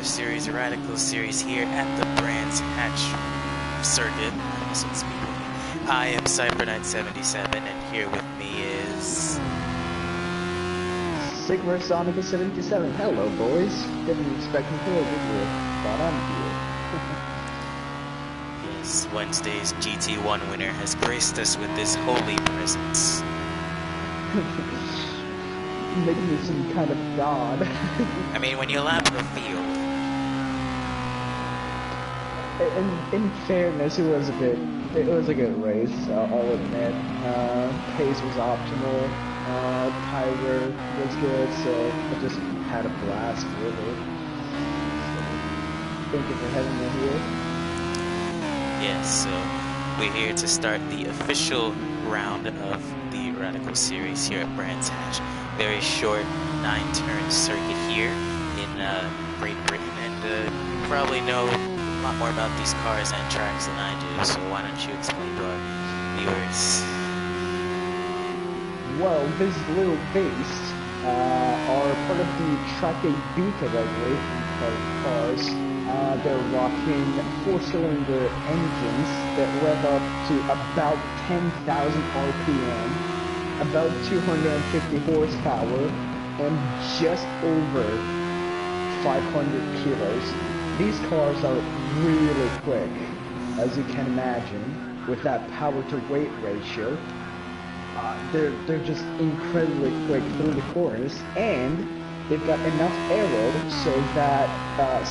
another series, a Radical series here at the Brands Hatch Circuit. So to speak. I am Cyber977, and here with me is Sigma Sonica77. Hello, boys. Didn't expect me here, did you? But I'm here. Yes, Wednesday's GT1 winner has graced us with this holy presence. Making me some kind of god. I mean, when you lap the field. In fairness, it was a good race, I'll admit. Pace was optimal, tire was good, so I just had a blast with it. So, thank you for having me here. Yes, so we're here to start the official round of the Radical series here at Brands Hatch. Very short 9-turn circuit here in Great Britain, and you probably know a lot more about these cars and tracks than I do, so why don't you explain to our viewers? Well, these little beasts are part of the Track A Beta regulation cars. They're rocking 4-cylinder engines that rev up to about 10,000 RPM, about 250 horsepower, and just over 500 kilos. These cars are really quick, as you can imagine, with that power-to-weight ratio. They're just incredibly quick through the corners, and they've got enough aero so that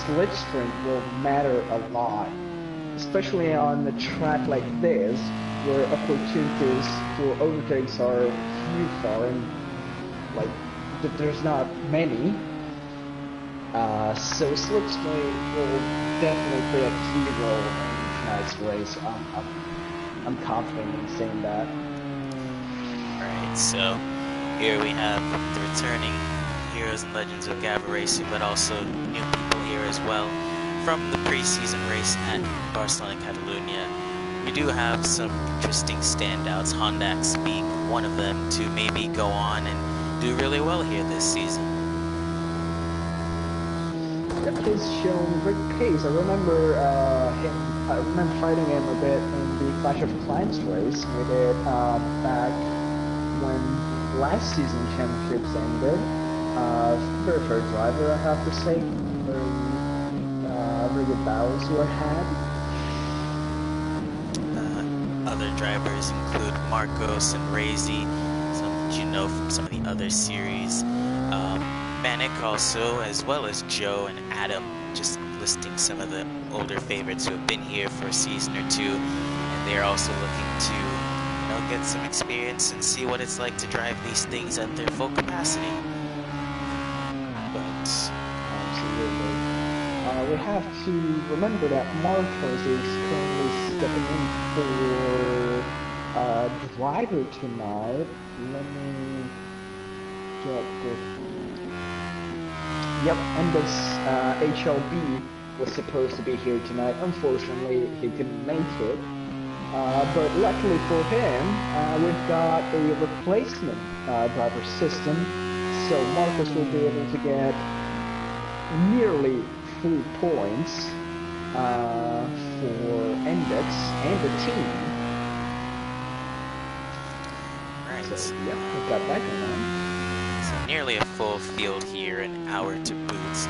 slipstream will matter a lot, especially on a track like this, where opportunities for overtakes are few far, and like there's not many. So slipstream will definitely play a key role in tonight's race. I'm confident in saying that. Alright, so here we have the returning heroes and legends of Gavra Racing, but also new people here as well from the preseason race at Barcelona, Catalunya. We do have some interesting standouts, Hondax being one of them, to maybe go on and do really well here this season. He's shown great pace. I remember fighting him a bit in the Clash of Clans race we did back when last season championships ended. Very fair driver, I have to say. Very good battles were had. Other drivers include Marcos and Razy, some that you know from some of the other series. Manic also, as well as Joe and Adam, just listing some of the older favorites who have been here for a season or two, and they're also looking to, you know, get some experience and see what it's like to drive these things at their full capacity. But absolutely, we have to remember that Marcos is currently stepping in for driver tonight. Let me get the. Yep, and this HLB was supposed to be here tonight. Unfortunately, he couldn't make it. But luckily for him, we've got a replacement driver system, so Marcus will be able to get nearly full points for Index and the team. right. So, yep, we've got that going on. So nearly a full field here, an hour to boot, with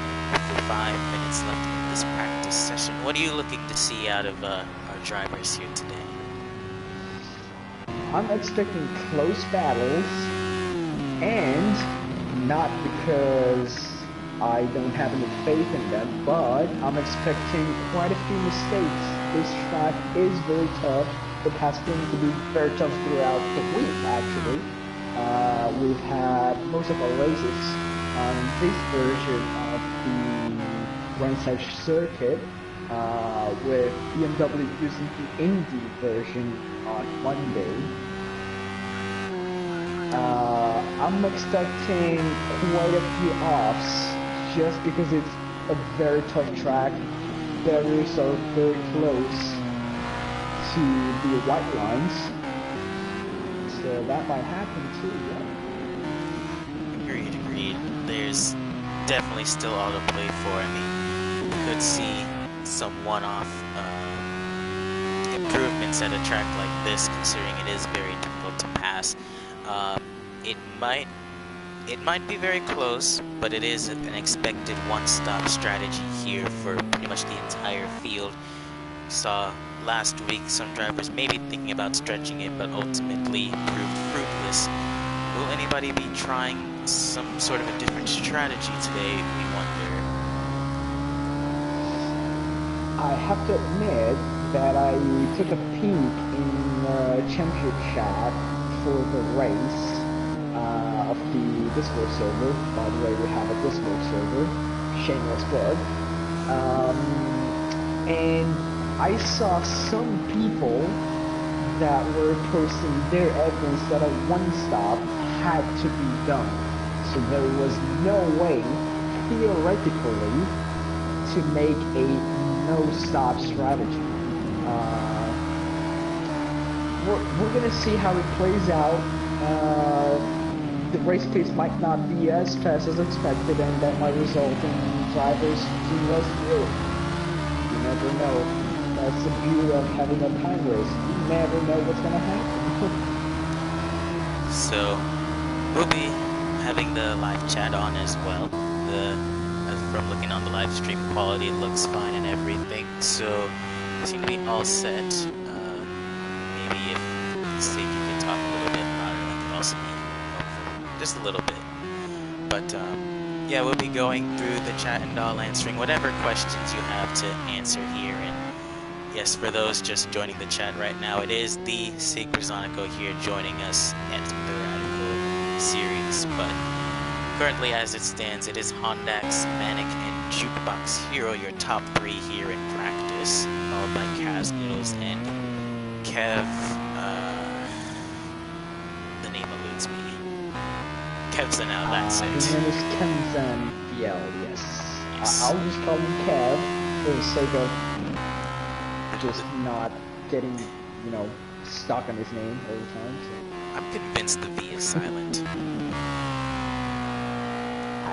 5 minutes left in this practice session. What are you looking to see out of our drivers here today? I'm expecting close battles, and not because I don't have any faith in them, but I'm expecting quite a few mistakes. This track is very tough. It has been to be very tough throughout the week, actually. We've had most of our races on this version of the Brands Hatch circuit, with BMW using the Indy version on Monday. I'm expecting quite a few offs, just because it's a very tough track. Barriers are very close to the white lines, so that might happen too, yeah. Agreed. There's definitely still all to play for. I mean, might see some one-off improvements at a track like this, considering it is very difficult to pass. It might be very close, but it is an expected one-stop strategy here for pretty much the entire field. We saw last week some drivers maybe thinking about stretching it, but ultimately proved fruitless. Will anybody be trying some sort of a different strategy today, we wonder? I have to admit that I took a peek in the championship chat for the race of the Discord server. By the way, we have a Discord server, shameless plug. And I saw some people that were posting their evidence that a one-stop had to be done. So there was no way, theoretically, to make a no-stop strategy. We're gonna see how it plays out. The race pace might not be as fast as expected, and that might result in drivers doing less fuel. You never know. That's the beauty of having a time race. You never know what's gonna happen. So we'll be having the live chat on as well. From looking on the live stream, quality looks fine and everything. So we seem to be all set. Maybe if Steve you can talk a little bit louder, that could also be helpful, just a little bit. But yeah, we'll be going through the chat and all, answering whatever questions you have to answer here. And yes, for those just joining the chat right now, it is the Sacrozonico here joining us at the Radical series. But currently, as it stands, it is Hondax, Manic, and Jukebox Hero, your top three here in practice, followed by Kaz Noodles and Kev. The name eludes me. Kevzanel, that's it. His name is Kenzan Fiel, yes. I'll just call him Kev for the sake of just not getting, stuck on his name all the time. So. I'm convinced the V is silent.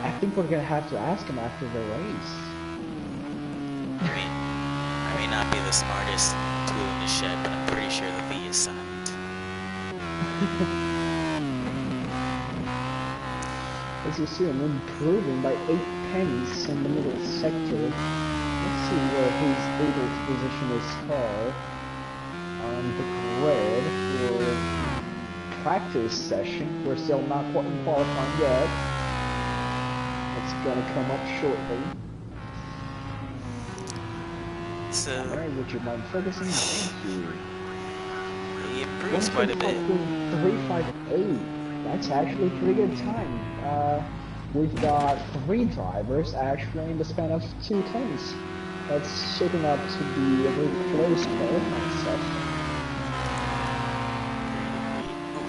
I think we're gonna have to ask him after the race. I may not be the smartest tool in the shed, but I'm pretty sure the V is silent. As you see, I'm improving by 8 tenths in the middle sector. Let's see where he's able to position his car on the grid for practice session. We're still not qualifying yet. It's gonna come up shortly. So, alright, would you mind focusing? Thank you. He improves quite a bit. 358. That's actually a pretty good time. We've got 3 drivers actually in the span of 2 tenths. That's shaping up to be a very close qualifying session.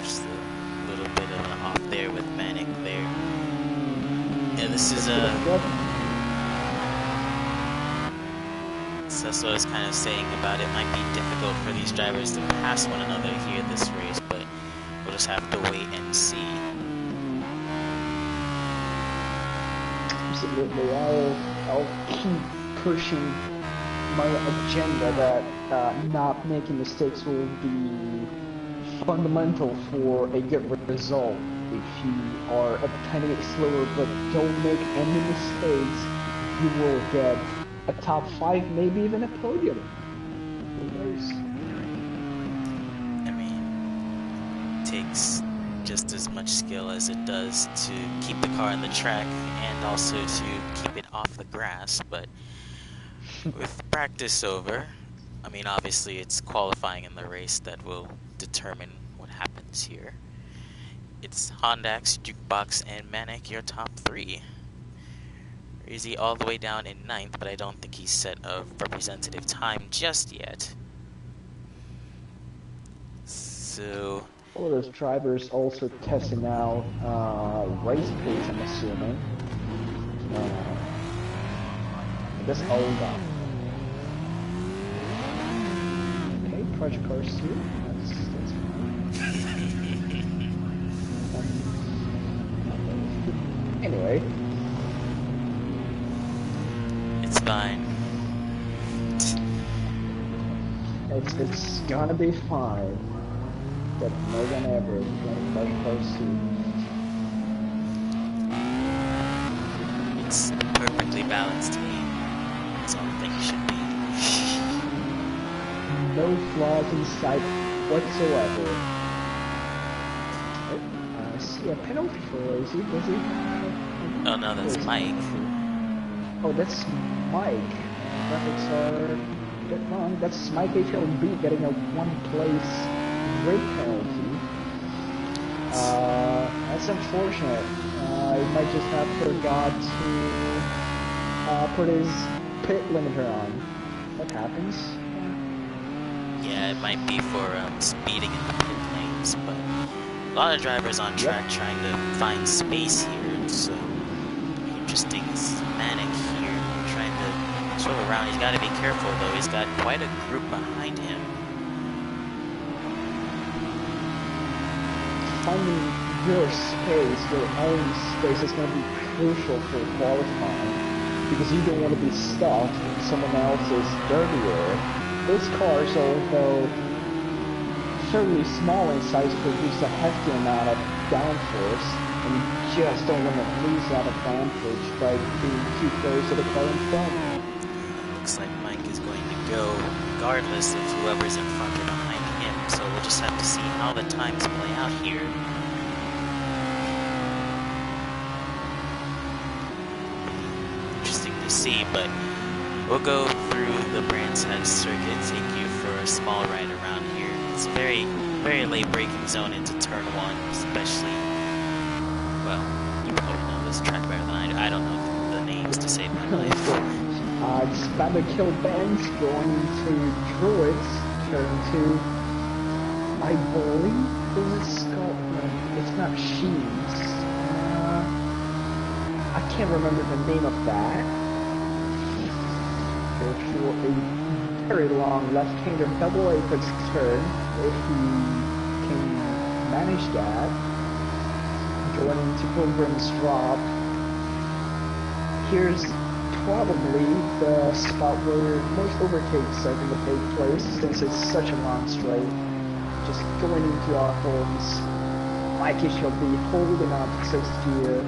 Just a little bit of an off there with Manic there. Yeah, this is so that's what I was kind of saying about it. Might be difficult for these drivers to pass one another here this race, but we'll just have to wait and see. Absolutely, I'll keep pushing my agenda that not making mistakes will be fundamental for a good result. If you are a tiny bit slower but don't make any mistakes, you will get a top 5, maybe even a podium. Who knows? I mean, it takes just as much skill as it does to keep the car on the track and also to keep it off the grass, but with practice over, I mean, obviously it's qualifying in the race that will determine what happens here. It's Hondax, Jukebox, and Manic, your top 3. Rizzy all the way down in 9th, but I don't think he's set a representative time just yet. So all of those drivers also testing out race pace, I'm assuming. I guess all done. Okay, project cars too. That's fine. Anyway. It's fine. It's gonna be fine. But more than ever, it's gonna crush cars too. It's a perfectly balanced game. That's all I think it should be. No flaws in sight whatsoever. Oh, I see a penalty for Lazy. Does he have... Oh no, that's Mike. Oh, that's Mike. Graphics are a bit wrong. That's Mike HLB getting a one-place red penalty. That's unfortunate. He might just have forgot to put his pit limiter on. That happens. Yeah, it might be for speeding in the pit lanes, but a lot of drivers on track trying to find space here. It's interesting. It's Manic here trying to swerve around. He's got to be careful though. He's got quite a group behind him. Finding your space, your own space, is going to be crucial for qualifying because you don't want to be stuck in someone else's dirtier. Those cars, although fairly small in size, produce a hefty amount of downforce, and you just don't want to lose that advantage by being too close to the car in front. Looks like Mike is going to go regardless of whoever's in front or behind him, so we'll just have to see how the times play out here. Interesting to see, but we'll go through the Brands Hatch circuit, take you for a small ride around here. It's a very, very late braking zone into turn 1, especially, well, you probably know this track better than I do. I don't know the names to save my life. It's about to kill Benz going to Druids, turn 2. I believe this is Scotland. It's not Sheaves. I can't remember the name of that. For a very long left-hander double apex turn, if he can manage that. Going into Pilgrim's Drop. Here's probably the spot where most overtakes are going to take place since it's such a long straight. Just going into our homes. Mikey shall be holding on to 6th gear.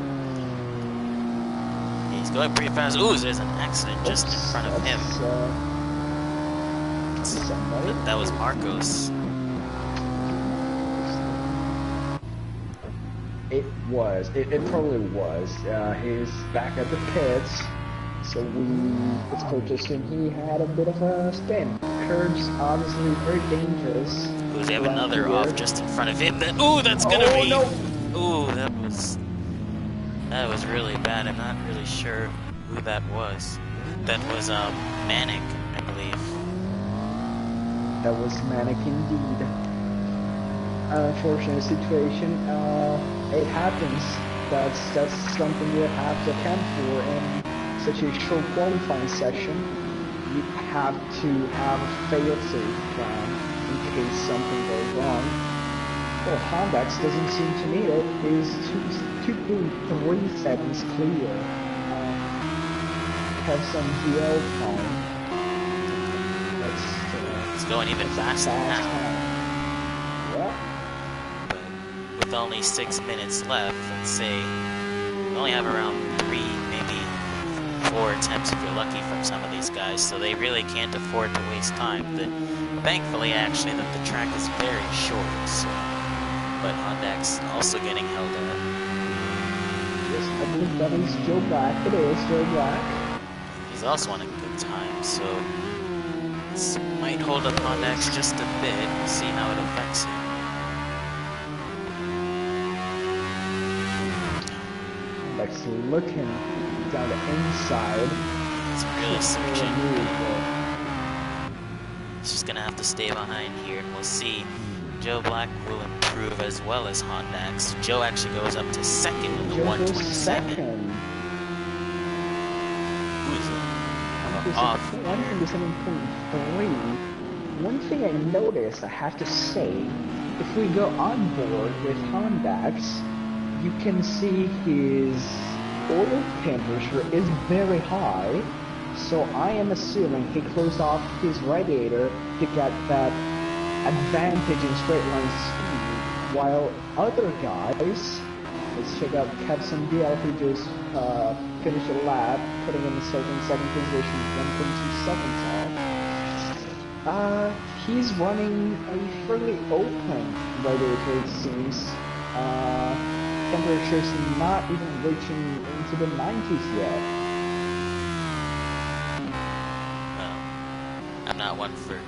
He's going pretty fast. Ooh, there's an accident just in front of him. That was Marcos. It was. It probably was. He's back at the pits. So it's clear to assume he had a bit of a spin. Curbs obviously very dangerous. Ooh, they have another off just in front of him. Ooh, that's gonna be. No. Ooh, that was really bad. I'm not really sure who that was. That was Manic, I believe. That was Manic indeed. Unfortunate situation. It happens. That's something you have to account for in such a short qualifying session. You have to have a fail-safe plan in case something goes wrong. Well, Hondax doesn't seem to need it. He's 2.3 seconds clear. Have some DL time. It's going even faster now. Yeah. But with only 6 minutes left, let's say we only have around 3, maybe 4 attempts if you're lucky from some of these guys, so they really can't afford to waste time. Thankfully, actually, that the track is very short, so. But Honda's also getting held up. Yes, I believe that is Joe Black. It is Joe Black. He's also on a good time, so this might hold up Honda's just a bit. We'll see how it affects him. Honda's looking down the inside. It's really searching. He's just gonna have to stay behind here, and we'll see. Joe Black will improve as well as Honda's. Joe actually goes up to second in the 127. Off. 127.3. One thing I noticed, I have to say, if we go on board with Honda's, you can see his oil temperature is very high, So I am assuming he closed off his radiator to get that advantage in straight line speed, while other guys, let's check out Capson DL, who just finished a lap, putting himself in second position, 1.2 seconds off. He's running a fairly open radiator, it seems. Temperature's not even reaching into the 90s yet. Well, I'm not one for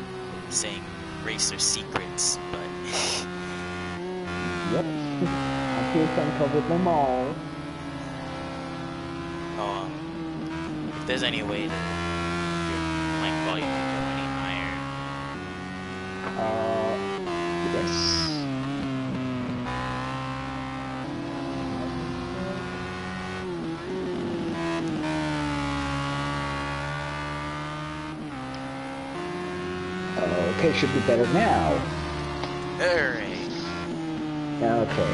saying racer secrets, but yep, I feel to uncover them all. If there's any way that your mic volume can go any higher. Yes. Okay, should be better now. Alright. Okay.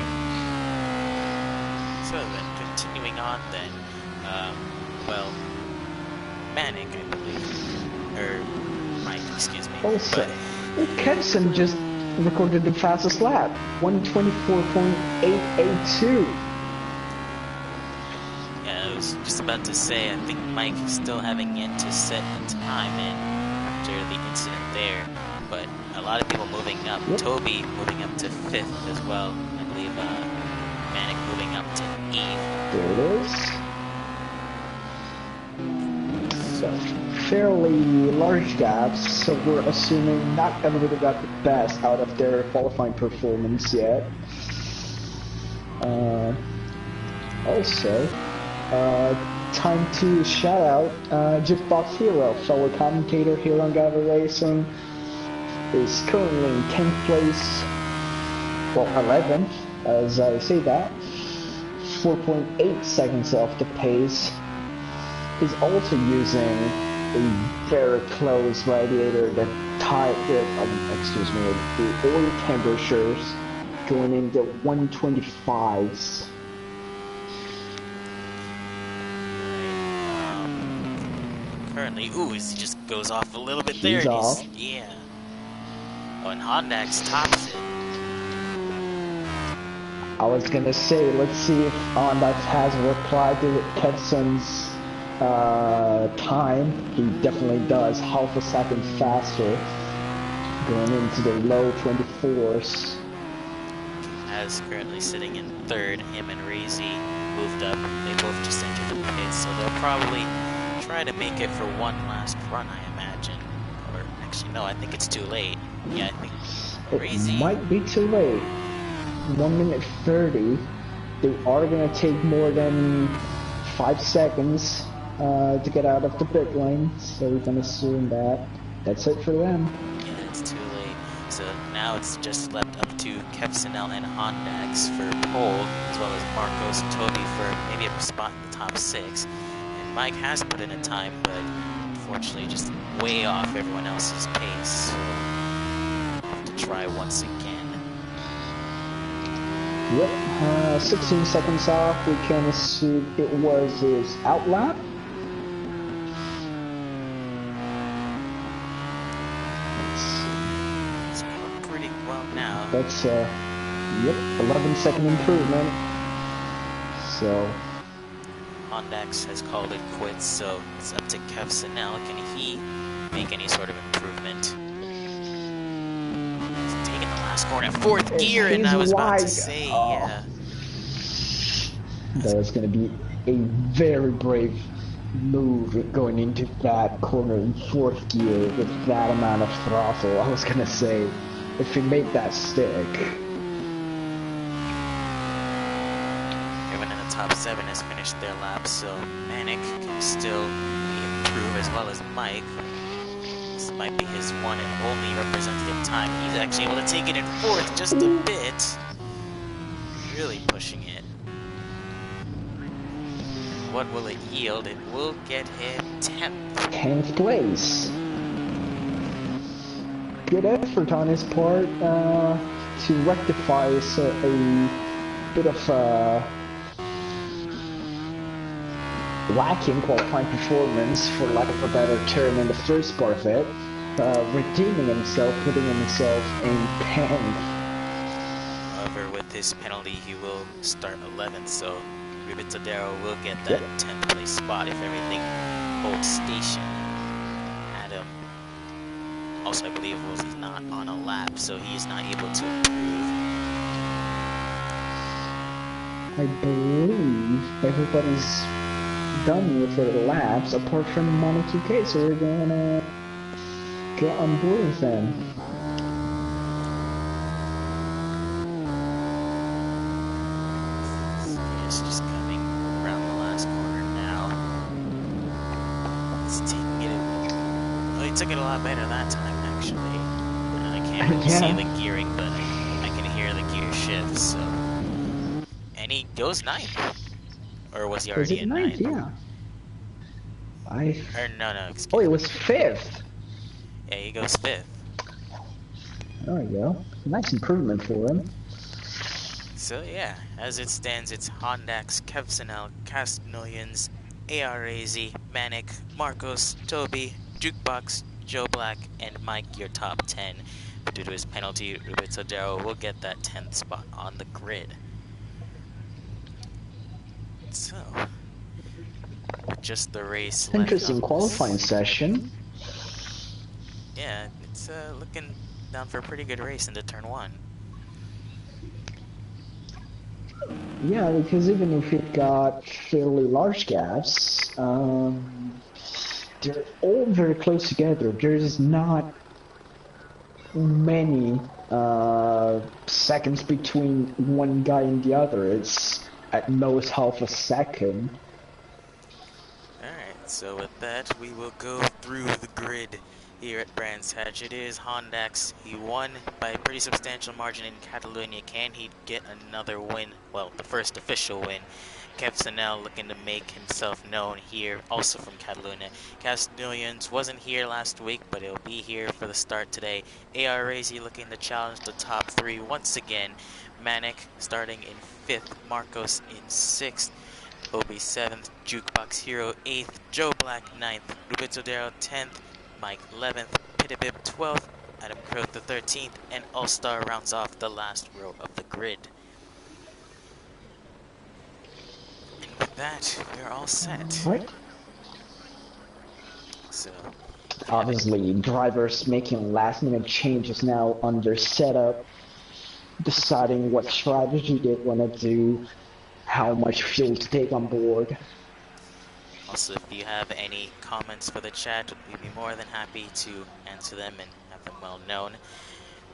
So then, continuing on then, well, Manic, I believe, or Mike, excuse me. Also, Kevson just recorded the fastest lap, 124.882. Yeah, I was just about to say, I think Mike is still having yet to set a time in after the incident there, but a lot of people moving up. Yep. Toby moving up to 5th as well. I believe Manic moving up to 8th. There it is. So, fairly large gaps, so we're assuming not everybody got the best out of their qualifying performance yet. Also, time to shout out Jukebox Hero, fellow commentator here on Gavra Racing, is currently in 10th place, well 11th, as I say that, 4.8 seconds off the pace. Is also using a very close radiator that the oil temperatures going into 125s. Currently, ooh, he just goes off a little bit He's there. off. Yeah. Oh, and Hondax tops it. I was gonna say, let's see if Hondax has replied to Kevson's time. He definitely does, half a second faster, going into the low 24s. As currently sitting in 3rd, him and Razy moved up. They both just entered the pits, so they'll probably try to make it for one last run, I imagine. Or actually, no, I think it's too late. Yeah, I think Razy might be too late. 1 minute 30. They are gonna take more than 5 seconds to get out of the pit lane, so we can assume that that's it for them. Yeah, it's too late. So now it's just left up to Kevsinel and Hondax for pole, as well as Marcos and Toby for maybe a spot in the top 6. And Mike has put in a time, but unfortunately just way off everyone else's pace. So we'll have to try once again. Yep, 16 seconds off. We can assume it was his outlap. It's going pretty well now. That's yep, 11-second improvement. So Hondax has called it quits, so it's up to Kevsinel. Can he make any sort of improvement? He's taking the last corner at 4th gear, and I was about to say, yeah. That was going to be a very brave move going into that corner in 4th gear with that amount of throttle. I was going to say, if he made that stick. Everyone in the top 7 has finished their laps, so Manic can still improve as well as Mike. This might be his one and only representative time. He's actually able to take it in 4th just a bit. Really pushing it. What will it yield? It will get him 10th. 10th place. Good effort on his part to rectify a bit of lacking qualifying performance, for lack of a better term, in the first part of it, redeeming himself, putting himself in 10th. However, with his penalty, he will start 11th, so Ribitadero will get that 10th place spot if everything holds station. Adam, also I believe, was not on a lap, so he is not able to improve. I believe everybody's done with their laps apart from Mono 2K, so we're gonna get on board with them. It's just coming around the last corner now. It's taking it. Well, he took it a lot better that time, actually. And I can't really see the gearing, but I can hear the gear shift, so. And he goes 9th. Or was he already in 9th? Yeah. Or no, excuse me. Oh, it was 5th. Yeah, he goes 5th. There we go. Nice improvement for him. So yeah, as it stands, it's Hondax, Kevsinel, Cast Millions, ARAZ, Manic, Marcos, Toby, Jukebox, Joe Black, and Mike, your top 10. But due to his penalty, Ribitadero will get that 10th spot on the grid. So, just the race left. Interesting qualifying session. Yeah, it's looking down for a pretty good race into turn 1. Yeah, because even if it got fairly large gaps, they're all very close together. There's not many seconds between one guy and the other. It's at most half a second. Alright, so with that, we will go through the grid here at Brands Hatch. It is Hondax. He won by a pretty substantial margin in Catalonia. Can he get another win? Well, the first official win. Kevsinel looking to make himself known here, also from Catalonia. Castellians wasn't here last week, but he'll be here for the start today. ARAZ looking to challenge the top 3 once again. Manic starting in 5th, Marcos in 6th, Obi 7th, Jukebox Hero 8th, Joe Black 9th, Ribitadero 10th, Mike 11th, Pitibib 12th, Adam Croth the 13th, and All-Star rounds off the last row of the grid. And with that, we're all set. Right. So, obviously, drivers making last-minute changes now on their setup, deciding what strategy they want to do, how much fuel to take on board. Also, if you have any comments for the chat, we'd be more than happy to answer them and have them well known.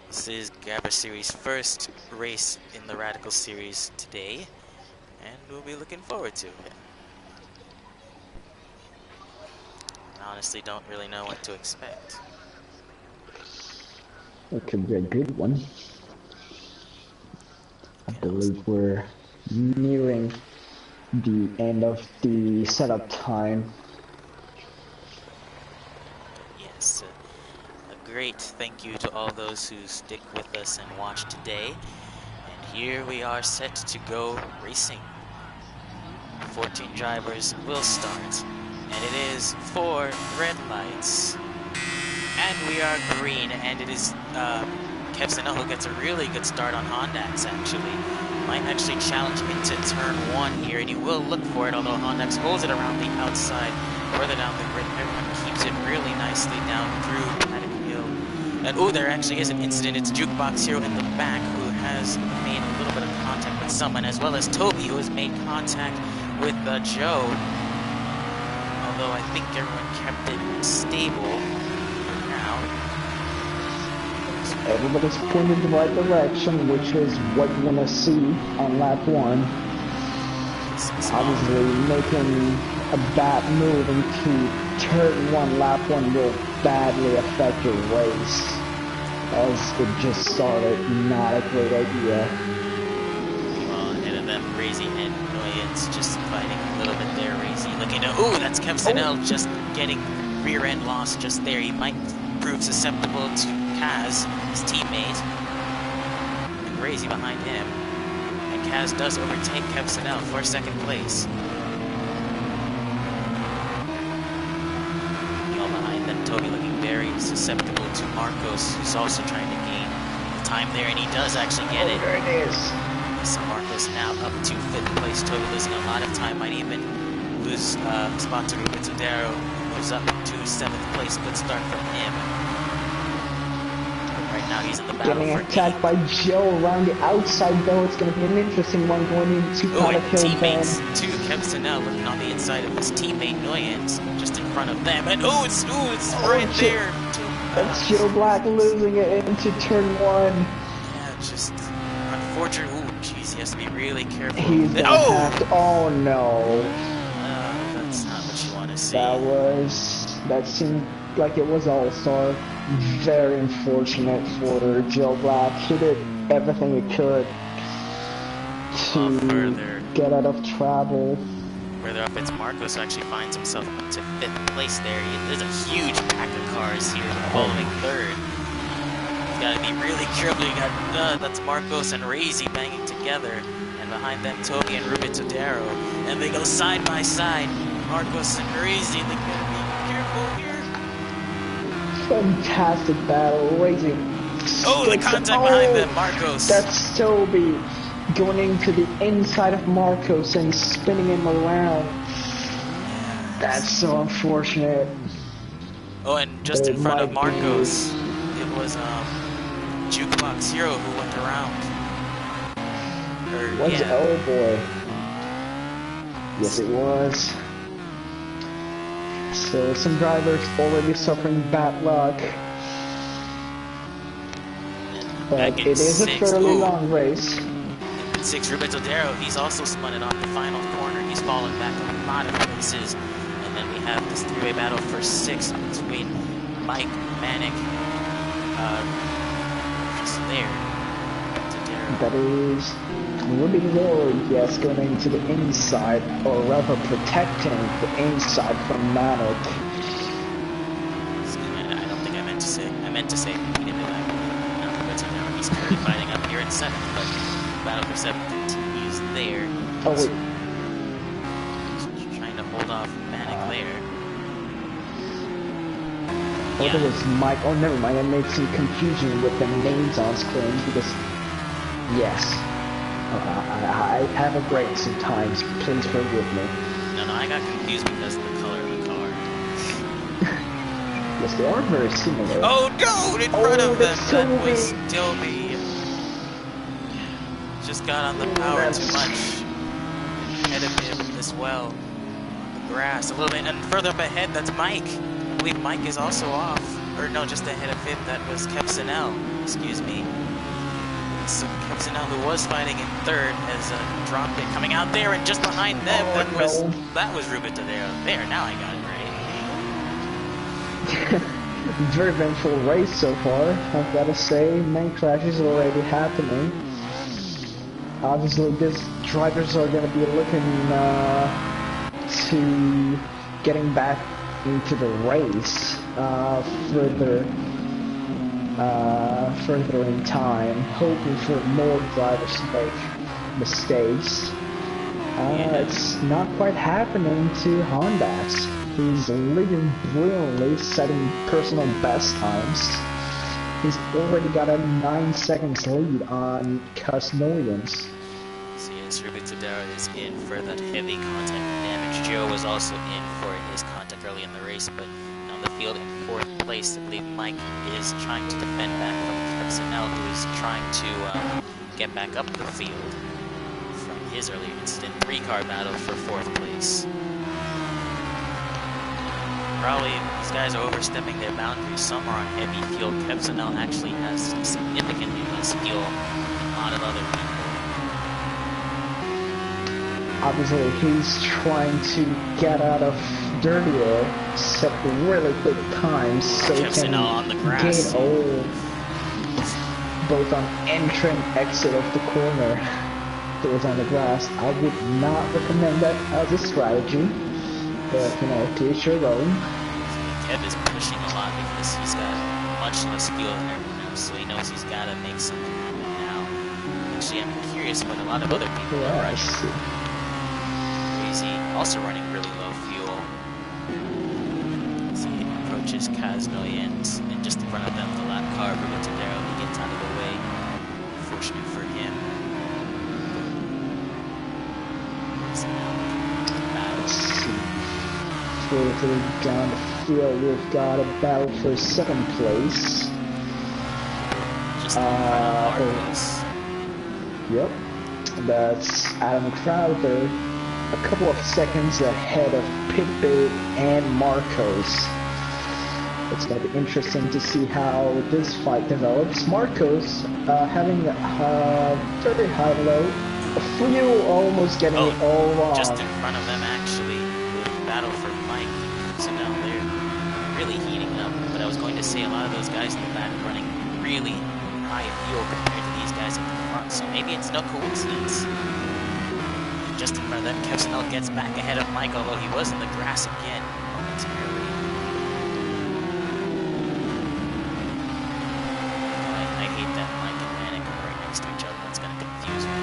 This is Gavra Series' first race in the Radical Series today, and we'll be looking forward to it. I honestly don't really know what to expect. It could be a good one. I believe we're nearing the end of the setup time. Yes, a great thank you to all those who stick with us and watch today. And here we are set to go racing. 14 drivers will start, and it is 4 red lights. And we are green, and it is Kevsinel who gets a really good start on Hondax, actually. Might actually challenge into turn 1 here, and he will look for it, although Hondax holds it around the outside, further down the grid. Everyone keeps it really nicely down through Paddock Hill. And oh, there actually is an incident. It's Jukebox Hero in the back who has made a little bit of contact with someone, as well as Toby, who has made contact with Joe. Although I think everyone kept it stable for now. Everybody's pointed in the right direction, which is what you want to see on lap 1. Obviously, making a bad move into turn 1, lap 1 will badly affect your race, as it just started. Not a great idea. Well, ahead of them, Razy and Annoyance just fighting a little bit there. Razy looking to, ooh, that's Kevsinel just getting rear end loss just there. He might prove susceptible to Kaz, his teammate, and Razy behind him. And Kaz does overtake Kevsinel for 2nd place. Toby looking very susceptible to Marcos, who's also trying to gain the time there, and he does actually get it. There it is. So Marcos now up to 5th place. Toby losing a lot of time, might even lose spot to Ruben Tadero, who moves up to 7th place. Good start from him. Right now he's in the battle Getting for attacked 8th. by Joe around the outside, though. It's going to be an interesting one going into And Hill teammates Bend. too. Kevsonell looking on the inside of his teammate Noyens, just in front of them. And it's right there. That's Joe Black losing it into turn 1. Yeah, just unfortunate. Ooh, jeez, he has to be really careful. He's gonna have to, oh no. That's not what you want to see. That seemed like it was all-star. Very unfortunate for Joe Black. He did everything he could to get out of trouble. Further up, it's Marcos who actually finds himself up to 5th place there. There's a huge pack of cars here following 3rd. He's got to be really careful. You got that's Marcos and Razy banging together, and behind them Toby and Ruben Todaro, and they go side by side. Marcos and Razy, they gotta be careful here. Fantastic battle, Razy. The contact behind them, Marcos. That's Toby going into the inside of Marcos and spinning him around. That's so unfortunate. Oh, and just in front of Marcos, it was Jukebox Hero who went around. Oh boy. Yes, it was. So some drivers already suffering bad luck. But it is a fairly long race. 6, Ruben Todaro, he's also spun it off the final corner. He's fallen back a lot of places. And then we have this 3-way battle for 6 between Mike, Manic, just there. Todaro. That is Ruby Lord, yes, going into the inside, or rather protecting the inside from Manic. I don't think I meant to say. I meant to say he didn't know that. Ruben Todaro, he's currently fighting up here in 7th, but battle for 7th continues there. Oh wait. He's trying to hold off Manic there. There was Mike. Oh, never mind. I made some confusion with the names on screen because, yes, I have a brain sometimes. Please forgive me. No, I got confused because of the color of the car. Yes, they are very similar. Oh no! In front of them, that was Toby. Just got on the power too much. Ahead of him as well. On the grass a little bit. And further up ahead, that's Mike. I believe Mike is also off. Or no, just ahead of him, that was Kevsonell. Excuse me. So Kevsonell, who was fighting in 3rd, has dropped it. Coming out there, and just behind them, that was Ruben Tadeo. There, now I got it right. Very eventful race so far, I've got to say. Many crashes already happening. Obviously, these drivers are going to be looking to getting back into the race further in time, hoping for more drivers to make mistakes. It's not quite happening to Honda's. He's leading brilliantly, setting personal best times. He's already got a 9 seconds lead on Noyens. So yes, Ruben Todaro is in for that heavy contact damage. Joe was also in for his contact early in the race, but on the field in 4th place. I believe Mike is trying to defend back from Kevsonell, who is trying to get back up the field from his earlier incident. 3-car battle for 4th place. Probably these guys are overstepping their boundaries. Some are on heavy fuel. Kevsonell actually has significantly less fuel than a lot of other people. Obviously, he's trying to get out of dirty air, set really quick times so he can on the grass. gain both on entry and exit of the corner. It was on the grass. I would not recommend that as a strategy. But, you know, to each your own. Kev is pushing a lot because he's got much less fuel than everyone else, so he knows he's got to make something happen now. Actually, I'm curious what a lot of other people are running. Crazy, also running really low fuel. As he approaches catches Kaznoy and just in front of them, the lap car, Brugotadero, he gets out of the way. Fortunate for him. So now, Let's see. Further down the field, we've got a battle for second place. just in front of Marcos. Yep, that's Adam Crowther, a couple of seconds ahead of Pitbit and Marcos. It's going to be interesting to see how this fight develops. Marcos having a very high low, a few almost getting it all wrong. Just in front of them, actually, the battle for Mike. So now they're really heating up. But I was going to say a lot of those guys in the back running really high fuel compared to these guys at the front. So maybe it's no coincidence. Just in front of them, Kevsinel gets back ahead of Mike, although he was in the grass again momentarily. I hate that Mike and Manic are right next to each other. That's going to confuse me.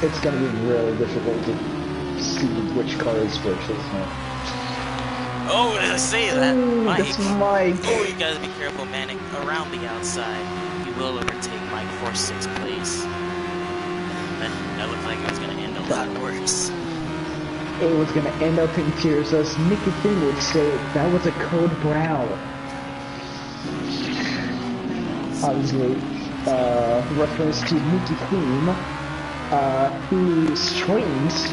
It's going to be really difficult to see which car is which, isn't it? Oh, did I say that? Ooh, Mike. that's Mike. Oh, you gotta be careful, Manic. Around the outside, he will overtake Mike for 6th place. That looked like it was gonna end a lot worse. It was going to end up in tears, as Nicky Thing would say, that was a code brown. Obviously, reference to Nicky Theme, who streams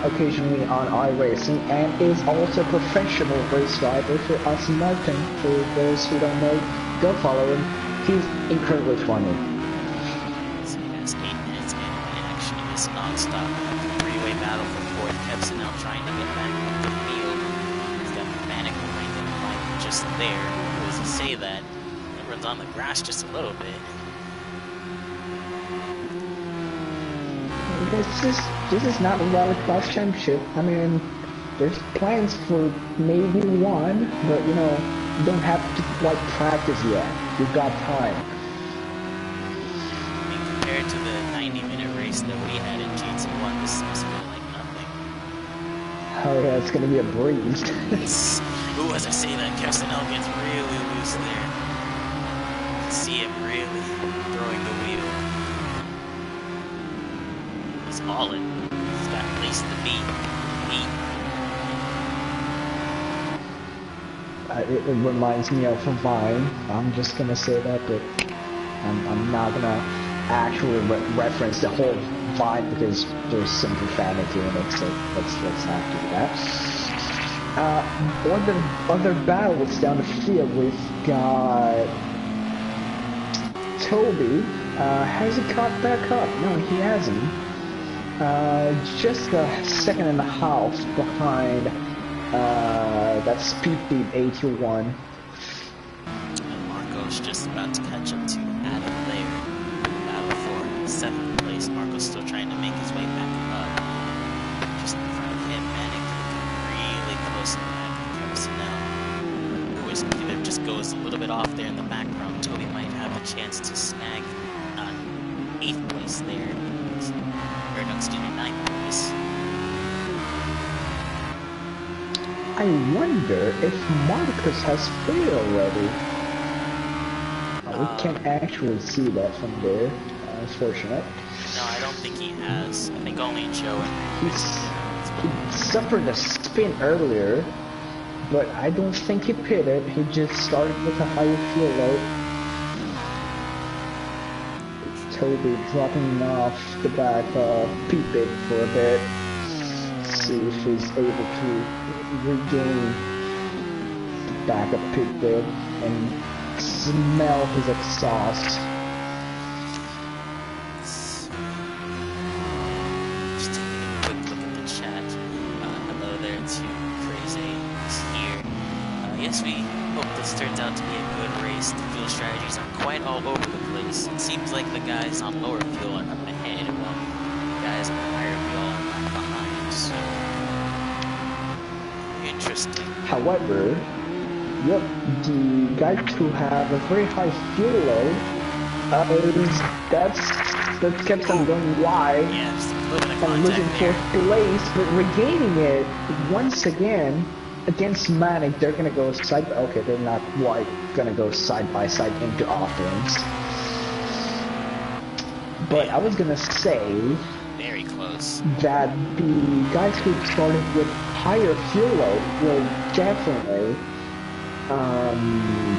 occasionally on iRacing and is also a professional race driver for Aston Martin. For those who don't know, go follow him. He's incredibly funny. So he has 8 minutes in action in this non-stop three-way battle for 4th. Kevsinel trying to get back up the field. He's got Manic behind him, Mike just there. Who was to say that? Everyone's on the grass just a little bit. This is not a rallycross championship. I mean, there's plans for maybe one, but you know, you don't have to like practice yet. You've got time. I mean, compared to the 90-minute race that we had in GT1, this must feel like nothing. Oh yeah, it's gonna be a breeze. Who was I say that Kevsinel gets really loose there? See him really throwing the wheel. He's all in. He's got a place to be. It reminds me of a Vine. I'm just gonna say that, but I'm not gonna actually reference the whole Vine because there's some profanity in it, so let's not do that. Other battles down the field, we've got Toby. Has he caught back up? No, he hasn't. Just a second and a half behind that Speed Beat 81. And Marco's just about to catch up to Adam there. Battle for 7th place. Marco's still trying to make his way back up. Just in front of him, Manic really close in the back of Kevsinel. If it just goes a little bit off there in the background, Toby might have a chance to snag 8th place there. Or no, excuse me, 9th place. I wonder if Marcus has failed already. We can't actually see that from there. Unfortunate. No, I don't think he has. I think only Joe and He suffered a spin earlier, but I don't think he pitted. He just started with a higher fuel load. Toby dropping off the back of Pete for a bit. See if he's able to regain the back of Pete and smell his exhaust. Just taking a quick look at the chat. Hello there to Crazy here. Yes, we hope this turns out to be a good race. The fuel strategies are quite all over the place. It seems like the guys on lower fuel are up ahead, while the guys on higher fuel are left behind. So interesting. However, yep, the guys who have a very high fuel load, that kept on going wide Yeah, just a little bit of and losing contact there. 4th place, but regaining it once again against Manic, they're gonna go side. Okay, they're not quite gonna go side by side into offense. But I was gonna say very close that the guys who started with higher fuel load will definitely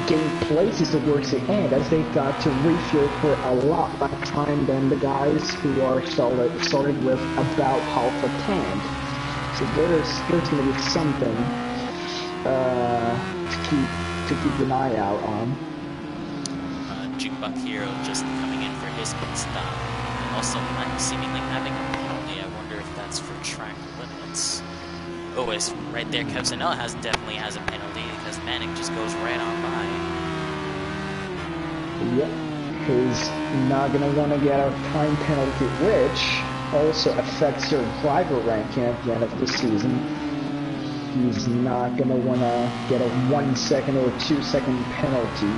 gain places towards the end, as they got to refuel for a lot less time than the guys who are started with about half a tank. So there's going to be something to keep an eye out on. Jukebox Hero just coming in for his pit stop, and also seemingly having a penalty. I wonder if that's for track limits. Oh, it's right there. Kevsinel definitely has a penalty because Manic just goes right on by. Yep, he's not gonna want to get a time penalty, which also affects your driver ranking at the end of the season. He's not gonna want to get a 1 second or 2 second penalty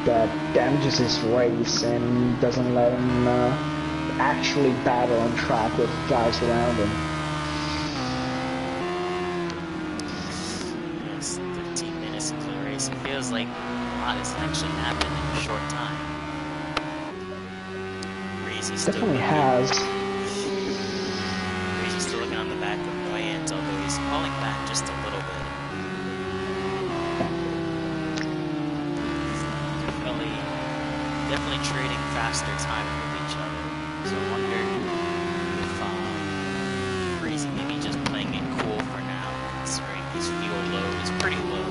that damages his race and doesn't let him actually battle on track with guys around him. 13 minutes into the race. It feels like a lot has actually happened in a short time. Breezy's Definitely has. Breezy's still looking on the back of Noyant, although he's falling back just a little bit. Definitely trading faster time with each other. So I wonder if Breezy maybe just playing it cool for now, considering his fuel load is pretty low.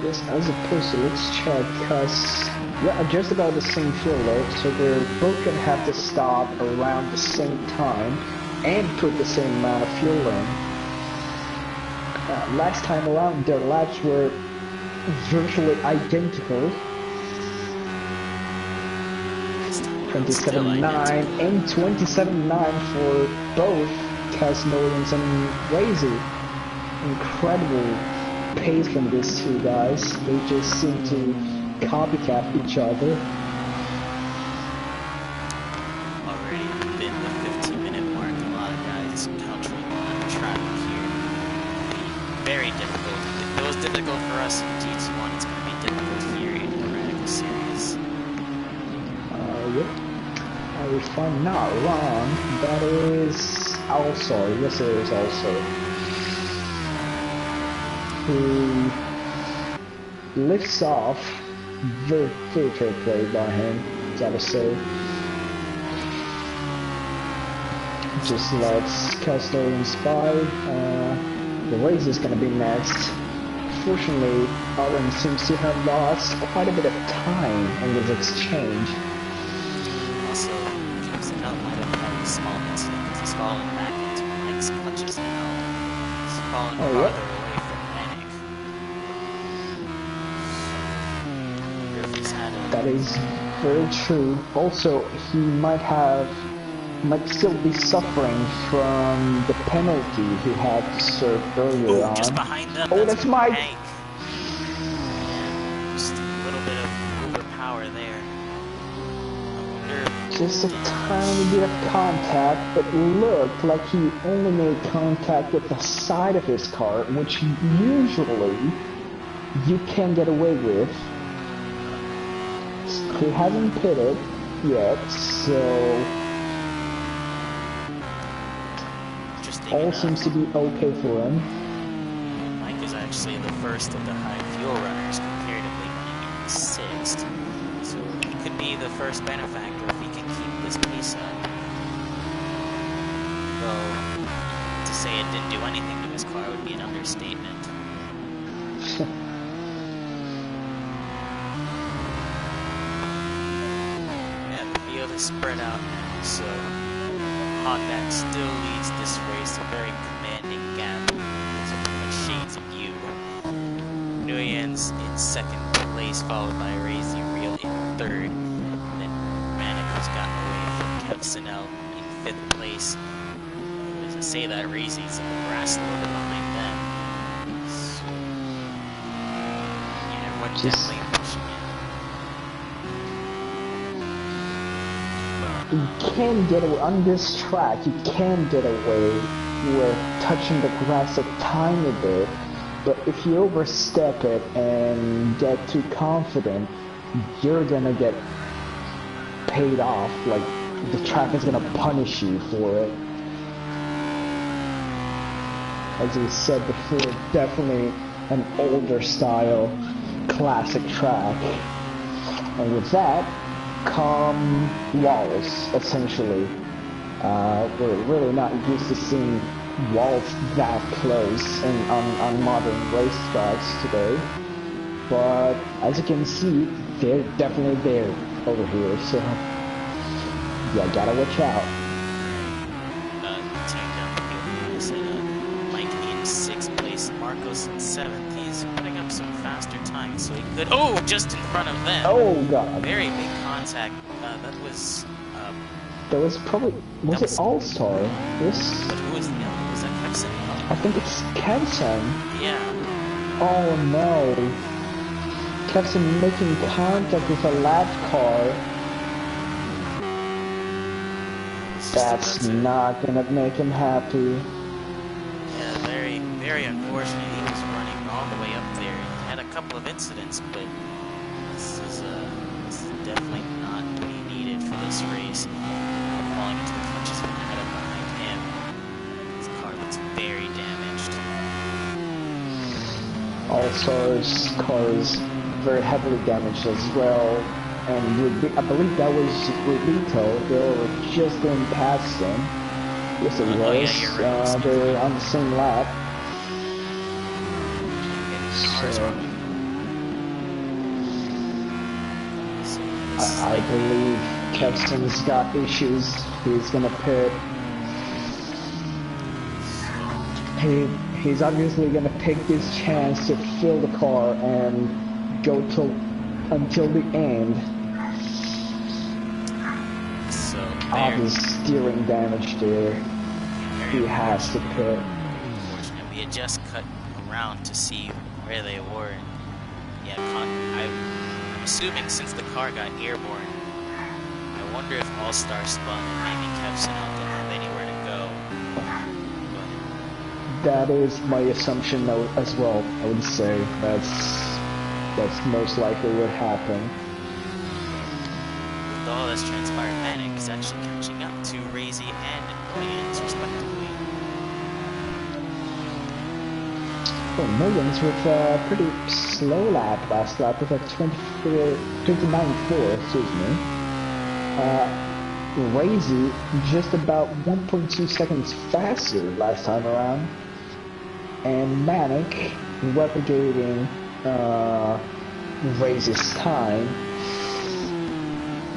Yes, as opposed to, let's check, because we're just about the same fuel load, so we're both gonna have to stop around the same time and put the same amount of fuel in. Last time around, their laps were virtually identical. 27.9 and 27.9 for both Cas Noyans and Razy. Incredible pace from these two guys. They just seem to copycat each other. Already been the 15-minute mark. A lot of guys countering on traffic here. Very difficult. If it was difficult for us in GT1, it's going to be difficult here in the Radical Series. Yep. If I'm not wrong, that is also, yes it is also, who lifts off. Very fair play by him, gotta say. Just lets Castolians by. The race is gonna be next. Fortunately, Owen seems to have lost quite a bit of time in this exchange. Also, Kevsinel might have had a small incident because he's falling back into Mike's clutches now. He's falling farther away from Manic. That is very true. Also, he might still be suffering from the penalty he had to serve earlier on. Just behind them. Oh, that's Mike! Yeah, just a little bit of overpower there. Just a tiny bit of contact, but it looked like he only made contact with the side of his car, which usually you can get away with. He hasn't pitted yet, so all seems to be okay for him. Mike is actually the first of the high fuel runners, comparatively running in 6th. So he could be the first benefactor if he can keep this pace up. Though, to say it didn't do anything to his car would be an understatement. Spread out now, so Honda still leads this race, a very commanding gap. So shades of you. Nguyen's in 2nd place, followed by Razy Real in 3rd. And then Manic has gotten away from Kevsinel in 5th place. As I say that, Razy's in the grass a little bit behind them. So, yeah, everyone definitely pushing it. You can get away on this track. You can get away were touching the grass a tiny bit, but if you overstep it and get too confident, you're gonna get paid off. Like, the track is gonna punish you for it. As we said before, definitely an older style classic track. And with that come walls, essentially. We're really not used to seeing walls that close on modern racetracks today. But as you can see, they're definitely there over here, so yeah, gotta watch out. Mike in 6th place, Marcos in 7th. He's putting up some faster times, so he could. Oh, just in front of them. Oh god! Very big contact. That was probably it All-Star? Yes. But who was the other? Was that Kevson? I think it's Kevson. Yeah. Oh no. Kevson making contact with a lap car. That's not gonna make him happy. Yeah, very, very unfortunate. He was running all the way up there. He had a couple of incidents, but this is definitely not what he needed for this race. Falling into the clutches of Adam behind him. His car looks very damaged. All-Star's car is very heavily damaged as well. And I believe that was Rubito. They were just going past him. Yes, it was. Yeah, they're on the same lap. I believe Kevson's got issues. He's gonna pit. He's obviously gonna take this chance to fill the car and go until the end. So obvious steering damage there. He has to pit. Unfortunately, we had just cut around to see where they were. And yeah, I'm assuming since the car got airborne, I wonder if All-Star spun and maybe Kevson didn't have anywhere to go. But that is my assumption as well. I would say that's most likely what happened. With all this transpired, Manic is actually catching up to Razy and Millions, respectively. Well, Millions with a pretty slow lap last lap with a 29.4, excuse me. Razy just about 1.2 seconds faster last time around. And Manic replicating Razy's time.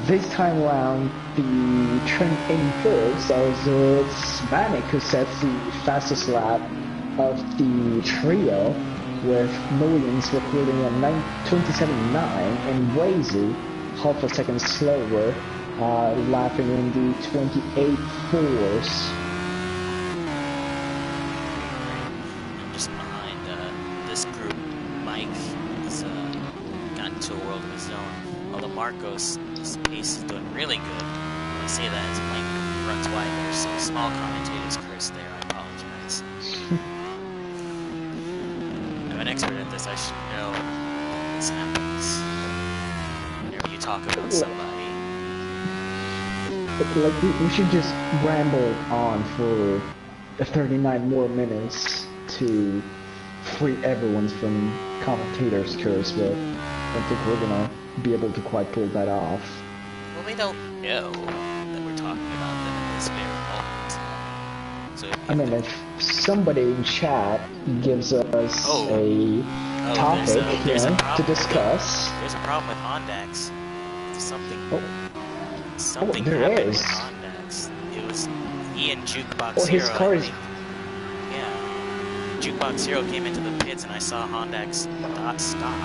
This time around, the trend inverts as it's Manic who sets the fastest lap of the trio, with Millions recording a 27.9 and Razy half a second slower, lapping in the 28.4s. Just behind this group, Mike has gotten to a world of his own. Although Marcos, his pace is doing really good. When I say that, his Mike runs wide. There's some small commentators curse there. I apologize. I'm an expert at this. I should know that this happens whenever you talk about somebody. But like we should just ramble on for 39 more minutes to free everyone from commentators' curse, but I don't think we're gonna be able to quite pull that off. Well, they don't know that we're talking about them at this very moment. So I mean, if somebody in chat gives us a topic to discuss. There's a problem with Hondax. Something there happened is. with Hondax. It was he and Jukebox Or his Hero. car is... Yeah. Jukebox Hero came into the pits and I saw Hondax stop.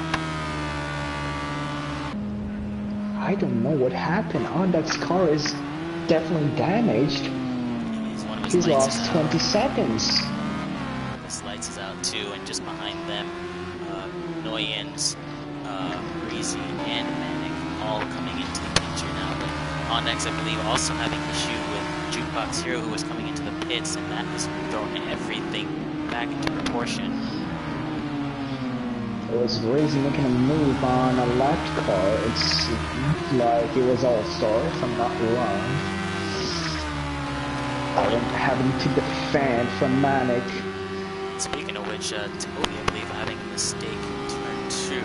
I don't know what happened. Honda's car is definitely damaged. He's lost 20 seconds. His lights is out too, and just behind them, Noyens, Breezy, and Manic all coming into the picture now. But Hondax, I believe, also having issue with Jukebox Hero, who was coming into the pits, and that has thrown everything back into proportion. It was Racing making a move on a lap car. It seemed like it was All-Star, if I'm not wrong. Having to defend from Manic. Speaking of which, Toby, I believe, having a mistake in turn 2.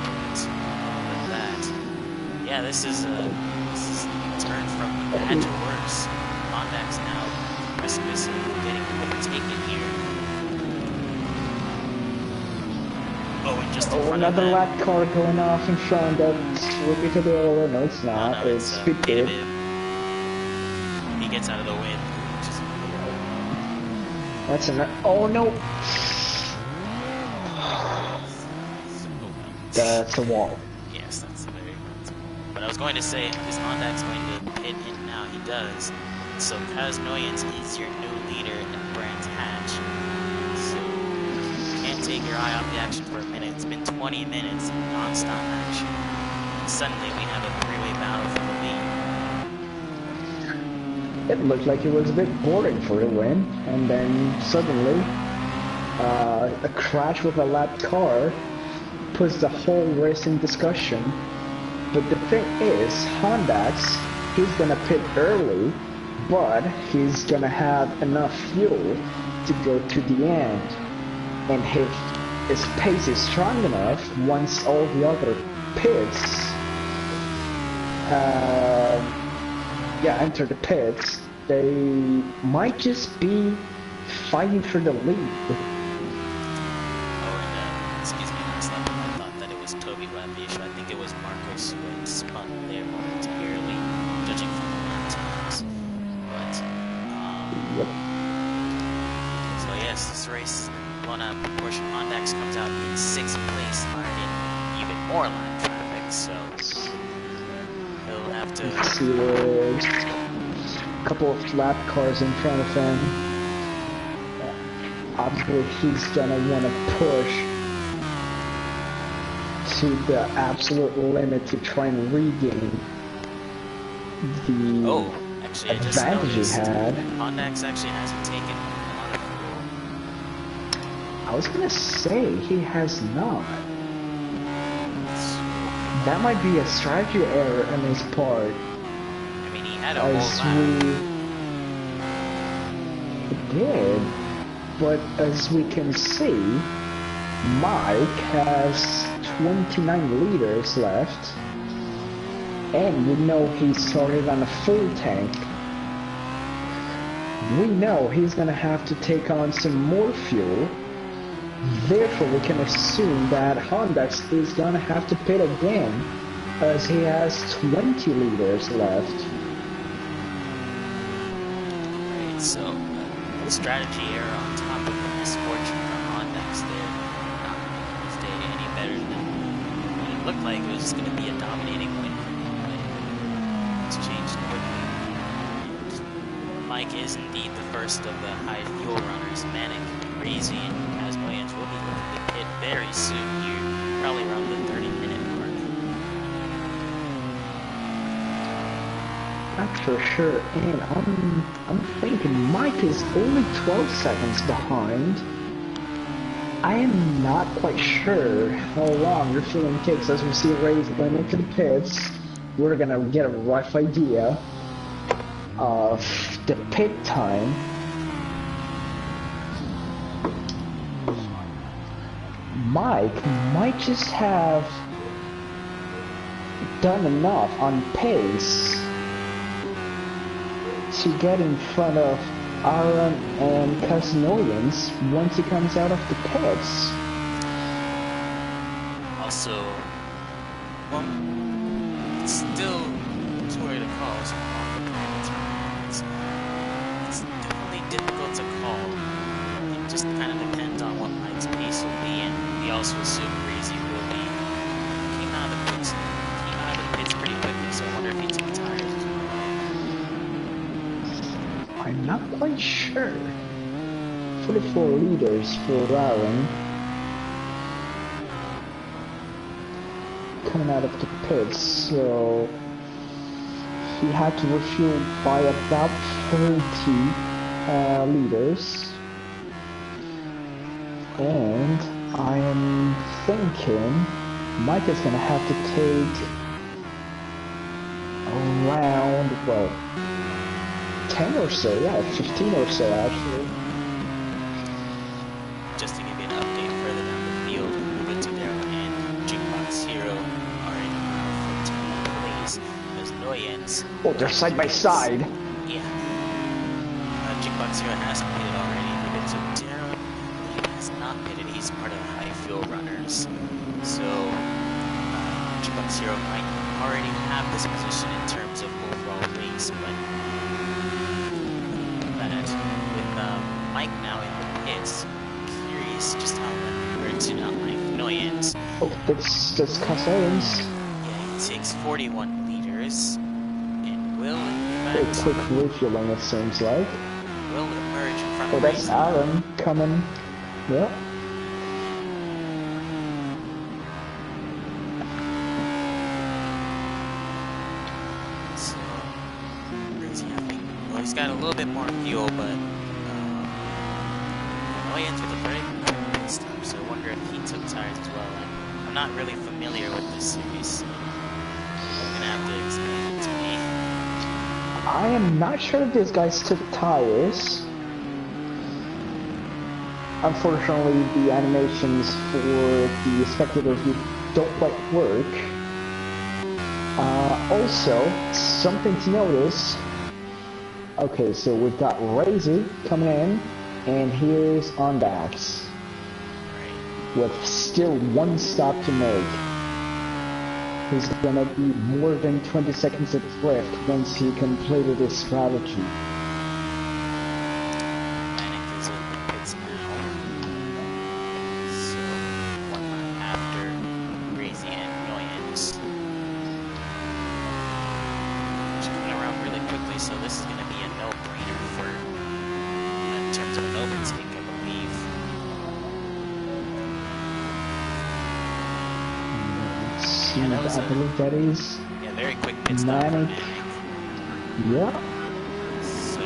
But with that, yeah, this is turned from bad to worse. Honda's now precipice of getting overtaken here. Oh, and just in front another of lap car going off in front of Rookie. No, it's not. No, it's Pitbull. He gets out of the way. That's an. Oh no! That's a wall. Yes, that's a very good. But I was going to say, is Honda's going to pit in now? He does. So Kaz Noyens is your new leader at Brands Hatch. So you can't take your eye off the action for a minute. It's been 20 minutes of non-stop action. And suddenly we have a three-way battle for the lead. It looked like it was a bit boring for the win, and then suddenly a crash with a lap car puts the whole race in discussion. But the thing is, Honda's, he's gonna pit early, but he's gonna have enough fuel to go to the end. And if his pace is strong enough, once all the other pits enter the pits, they might just be fighting for the lead. Oh, and excuse me, last lap, I thought that it was Toby who had the issue. I think it was Marcos who had spun there momentarily, judging from the lap times. But, Yep. so yes, this race blown out of proportion. Hondax comes out in 6th place, learning even more lap traffic, so he'll have to... See, there's a couple of lap cars in front of him. Obviously, he's gonna want to push to the absolute limit to try and regain the advantage he had. Hondax actually hasn't taken a lot of fuel. I was gonna say he has not. That might be a strategy error on his part. I mean, he had a whole lap. He did, but as we can see, Mike has 29 liters left, and we know he started on a full tank. We know he's gonna have to take on some more fuel. Therefore, we can assume that Honda's is gonna have to pit again, as he has 20 liters left. Right, so strategy error on top of the misfortune from Honda's there. Not going to stay any better than what it looked like. It was just going to be a dominating win for him, but it's changed quickly. And Mike is indeed the first of the high fuel runners. Manic, Crazy, and Casmoyans will be looking to pit very soon here, probably around the 30-minute mark. That's for sure, and I'm thinking Mike is only 12 seconds behind. I am not quite sure how long your feeling takes. As we see Ray's going into the pits, we're gonna get a rough idea of the pit time. Mike might just have done enough on pace to get in front of Aaron and Casnoyans once he comes out of the pits. Also, well, it's still too early to call, so it's definitely difficult to call. It just kind of depends on what Mike's pace will be, and we also assume Crazy will be. Came out of the pits pretty quickly, so I wonder if he took tires as well. I'm not quite sure. 44 liters for Aaron. Coming out of the pits, so he had to refuel by about 30 liters. And I am thinking Mike is gonna have to take around, well, 10 or so, yeah, 15 or so actually. Just to give you an update further down the field, Roberto and Jukebox Hero are in 14th place. There's Noyens. Oh, they're side by side. Yeah. Jukebox Hero has pitted already. Roberto has not pitted. He's part of the high fuel runners. So, Jukebox Hero might already have this position in terms of overall race, but that with Mike now in the pits, curious just how that compared to not like Noyens. Oh, that's Castellans. Yeah, he takes 41 liters and will, in Very fact, quick refueling it seems like. will emerge in front Oh, of that's Racing. Aaron coming. Yeah. So, Racing, I think, well, he's got a little bit more fuel, but Noyens with a very quick pit stop, so I wonder if he took tires as well. I'm not really familiar with this series, so you're gonna have to explain it to me. I am not sure if these guys took tires. Unfortunately, the animations for the spectators who don't quite work. Also, something to notice. Okay, so we've got Razy coming in, and here's Ondax with still one stop to make. He's gonna be more than 20 seconds adrift once he completed his strategy. Manic is in the pits now. So, one lap after Crazy and Noyens. Just coming around really quickly, so this is going to be a no-brainer for, in terms of an overtake, I believe. I believe that is Yeah, very quick pit stop for Manic. Manic. Yeah, So,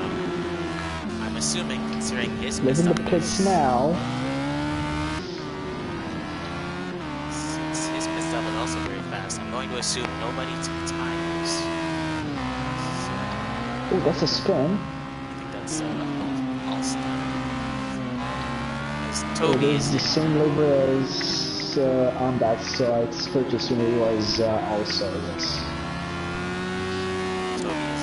I'm assuming, considering his pit living the stop pits now. since his pit stop is also very fast, I'm going to assume nobody took tires. So, Oh, that's a spin. I think that's all stuff. As It Toby is is the same labor as Ondax, so it's fair to assume it was also, yes. Toby is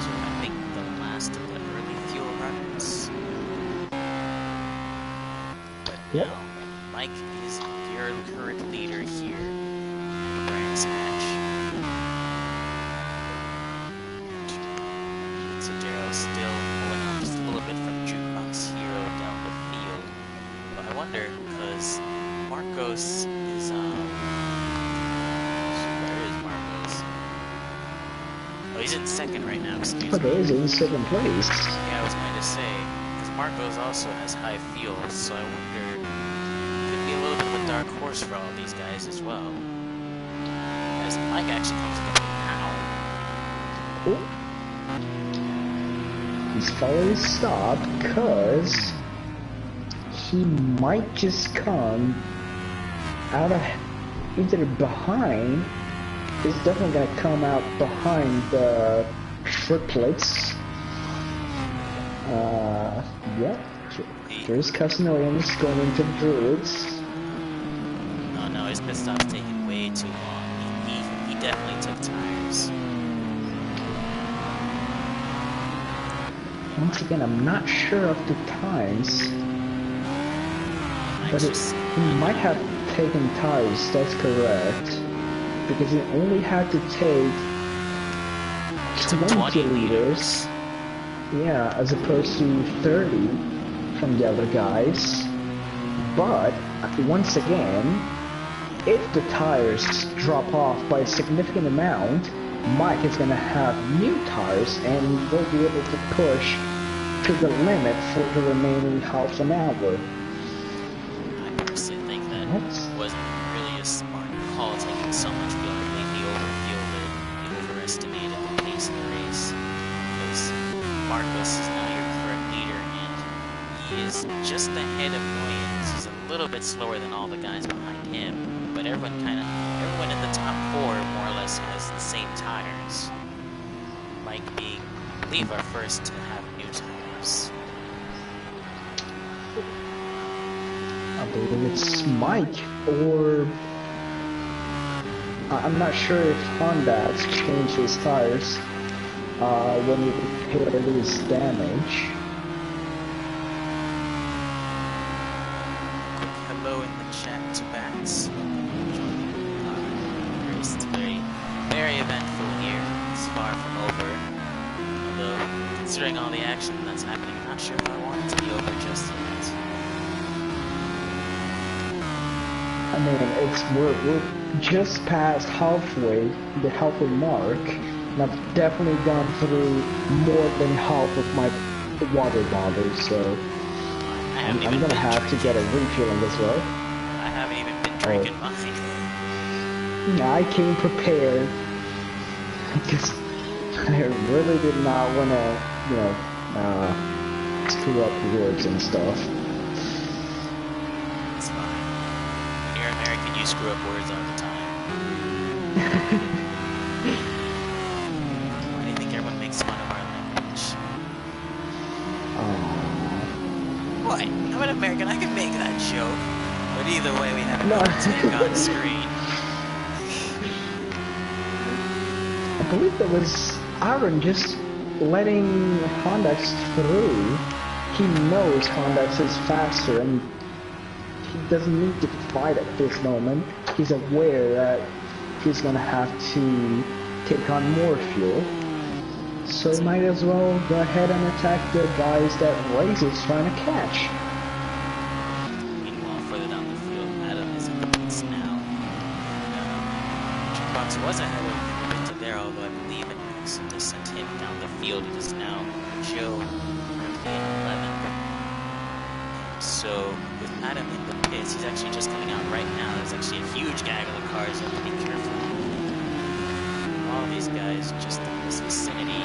so I think the last of the early fuel runners. But Yep. now Mike is your current leader here in the Brands match. And Sodero still pulling off just a little bit from Jukebox Hero down the field. But I wonder, because Marcos is where is Marcos? Oh, he's in second right now, excuse But me. it is in second place. Yeah, I was going to say, because Marcos also has high fuel, so I wonder, could be a little bit of a dark horse for all these guys as well. As Mike actually comes in now. Oh. He's following stop because he might just come out of either behind. He's definitely gonna come out behind the triplets. Yeah. There's Casanorians going into the Druids. Oh no, his pit stop's taking way too long. He definitely took tires. Once again, I'm not sure of the times, but he might have taken tires, that's correct. Because he only had to take 20 liters. Yeah, as opposed to 30 from the other guys. But, once again, if the tires drop off by a significant amount, Mike is gonna have new tires and they'll be able to push to the limit for the remaining half an hour. I personally think that wasn't really a smart call, taking so much fuel. I think he overfueled it, he overestimated the Marcos is now your current leader, and he is just ahead of Noyens. He's a little bit slower than all the guys behind him, but everyone in the top 4 more or less has the same tires. Mike being, I believe, our first to have new tires. I believe it's Mike, or I'm not sure if Honda changed his tires when he repaired his damage. Quick hello in the chat to Bats. It's very, very eventful here. It's far from over. Although, considering all the action that's happening, I'm not sure if I want it to be over just yet. I mean, we're just past halfway, the halfway mark, and I've definitely gone through more than half of my water bottles, so I'm gonna have to get a refilling as well. I haven't even been drinking mine. I came prepared because I really did not want to, you know, screw up words and stuff. It's fine. When you're American, you screw up words all the time. Why do you think everyone makes fun of our language? What? I'm an American, I can make that joke. But either way, we have a take on screen. I believe that was Aaron just letting Hondax through. He knows Hondax is faster and he doesn't need to fight at this moment. He's aware that he's gonna have to take on more fuel. So he might as well go ahead and attack the guys that Race is trying to catch. Meanwhile, further down the field, Adam is in the pits now. Jukebox was ahead of Victor there, although I believe an accident sent him down the field. It is now Joe in 11th. So, with Adam in the pits, he's actually just coming out right now. There's actually a huge gaggle of cars, so be careful. All these guys just in this vicinity.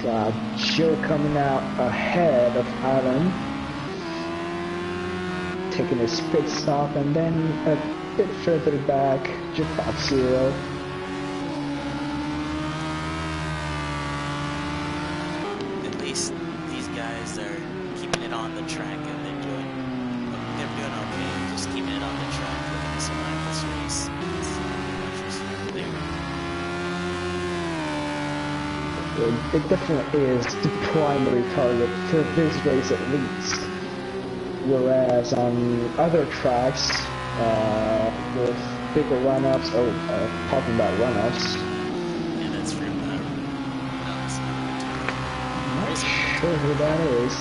God, Joe coming out ahead of Adam, taking his pit stop, and then a bit further back, Jukebox Zero. At least these guys are keeping it on the track, and they're doing okay. Just keeping it on the track, looking to survive this race. It definitely is the primary target for this race at least. Whereas on other tracks, with bigger run-ups, talking about run-ups. Yeah, that's true. I'm not sure who that is.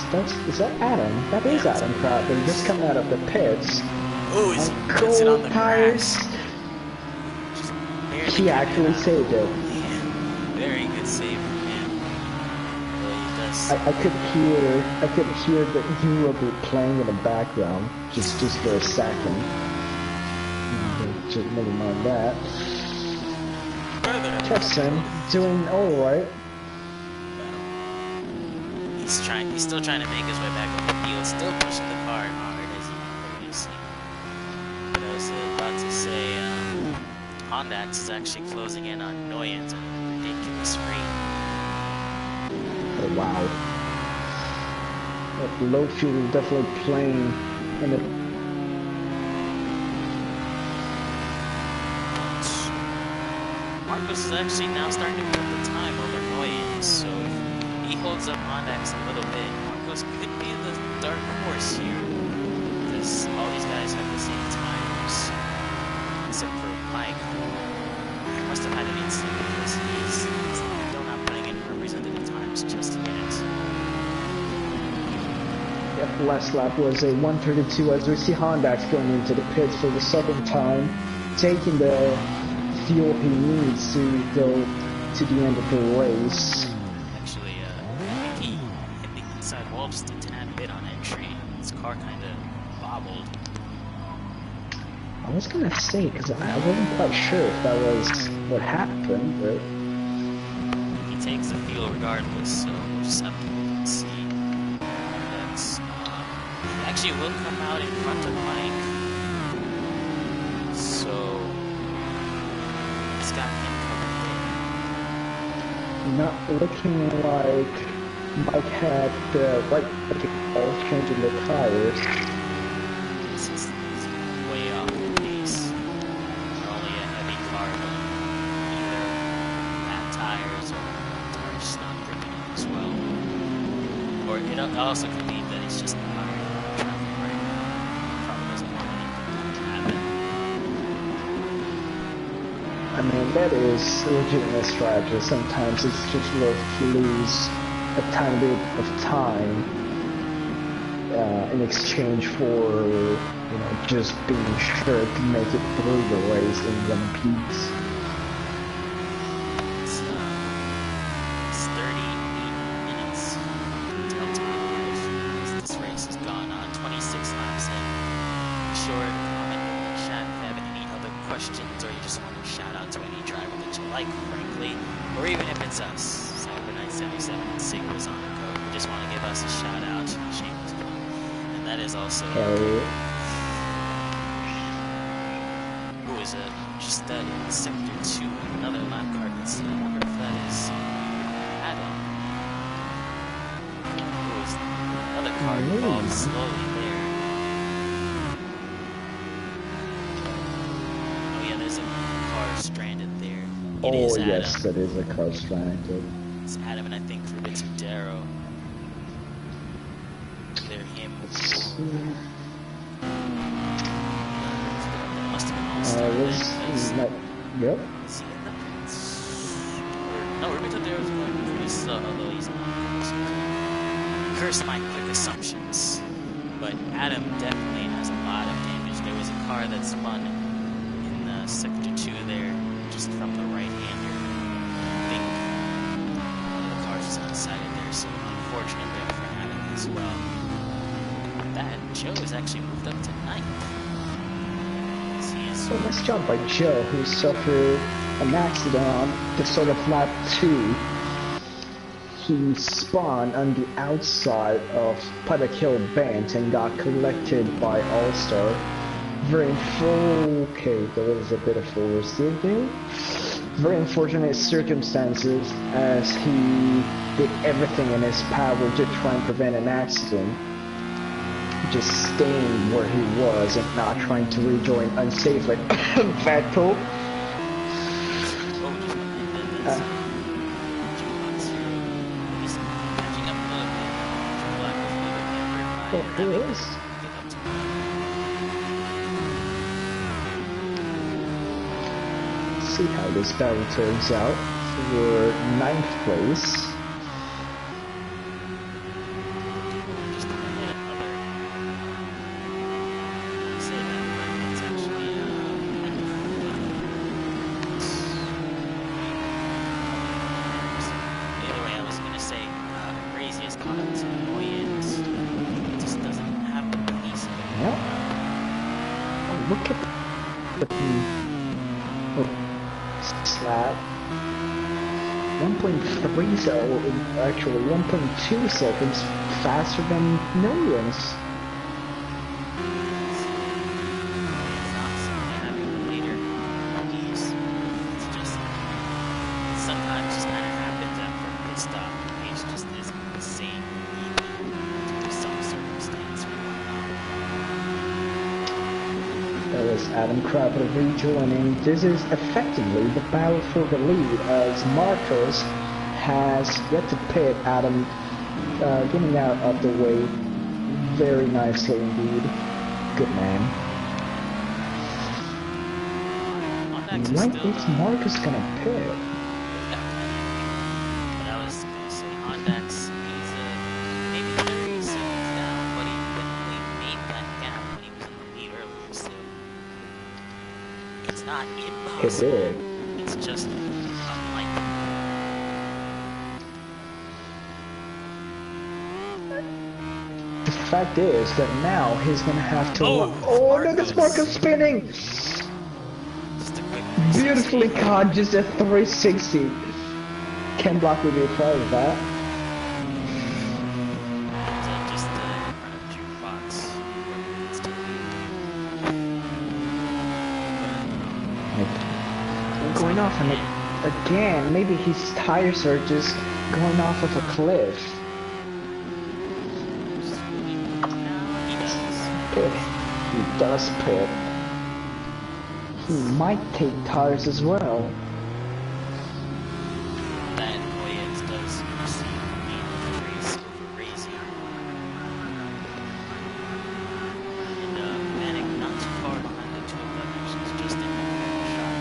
Is that Adam? That is Adam Crowder, just coming out of the pits. Oh, he's puts it on the tires. He actually saved it. Man, very good save from him. Well, he does. I could hear that you were playing in the background just for a second. Just never mind that. Jefferson doing all right. He's still trying to make his way back up the field, still pushing the car hard, as you see. But I was about to say, Hondax is actually closing in on Noyens at a ridiculous rate. Oh wow. That low fuel is definitely playing in the... Marcos is actually now starting to put the time over Noyens, so if he holds up Hondax a little bit, Marcos could be the dark horse here, because all these guys have the same tires, except for Mike, who must have had an instinct because he's still not putting in representative times just yet. Yep, last lap was a 1:32 as we see Hondax going into the pits for the second time, taking the fuel he needs to go to the end of the race. Actually, I think he hit the inside wall just a tad bit on entry. His car kind of bobbled. I was gonna say, because I wasn't quite sure if that was what happened, but... He takes the field regardless, so we'll just have to wait and see. That's, he actually will come out in front of Mike. So, he's got him covered there. Not looking like Mike had the right all changing the tires. This is way off the pace. Not only a heavy car, but either bad tires or tires just not gripping him as well. Or it also could be that he's just not in traffic right now. Probably doesn't want anything to happen. I mean, that is a legitimate strategy. Sometimes it's just worth to lose a tiny bit of time in exchange for, you know, just being sure to make it through the race in one piece. It's 38 minutes until time. This race has gone on 26 laps in. Be sure to comment in the chat if you have any other questions or you just want to shout out to any driver that you like, frankly, or even if it's us. Cyber977 and Sigma's on the code. We just want to give us a shout out. Shameless plug. And that is also who is it? Just that in sector 2, another lap car can see. I wonder if that is Adam. Who is another car involved slowly there. Oh yeah, there's a car stranded there. It is Adam. Yes, that is a car stranded. It's Adam and I think Rubit's Darrow. They're him. Must have been all started. Yep. Is he in the pits? No, Rubito Darrow's going pretty slow, although he's not. Curse my quick assumptions. But Adam definitely has a lot of damage. There was a car that spun in sector 2 there, just from the right-hander. I think one of the cars was unsighted there, so unfortunate there for Adam as well. That Joe is actually moved up to 9th. So nice job by Joe, who suffered an accident on the start of lap 2. He spun on the outside of Paddock Hill Bend and got collected by All-Star. Okay, there was a bit of oversteer there. Very unfortunate circumstances, as he did everything in his power to try and prevent an accident. Just staying where he was and not trying to rejoin unsafely. Vettel. Here it is. See how this battle turns out for 9th place. Look at slap 1.3 seconds, actually 1.2 seconds faster than Millions. Sometimes just kind of happens after pit stop. The pace just isn't the same even to some circumstance or whatnot. That was Adam Crowder rejoining. This is effectively the battle for the lead, as Marcos has yet to pit. Adam getting out of the way very nicely indeed. Good man. When is Marcos gonna pit? But I was gonna say Hondax, he's maybe 30 seconds down, but he made that gap when he was in the lead earlier, so it's not impossible. It's just unlikely. the fact is that now he's gonna have to. Oh, No, that's Marcos spinning. Just a quick Beautifully caught, just a 360. Can't block with your try of that. Just in front of jukebox. Going off on it again. Maybe his tires are just going off of a cliff. Pit. He does pit. He might take tires as well. That Williams does receive the race over Razy. And Manic not too far behind the two of them. She's just in the shot.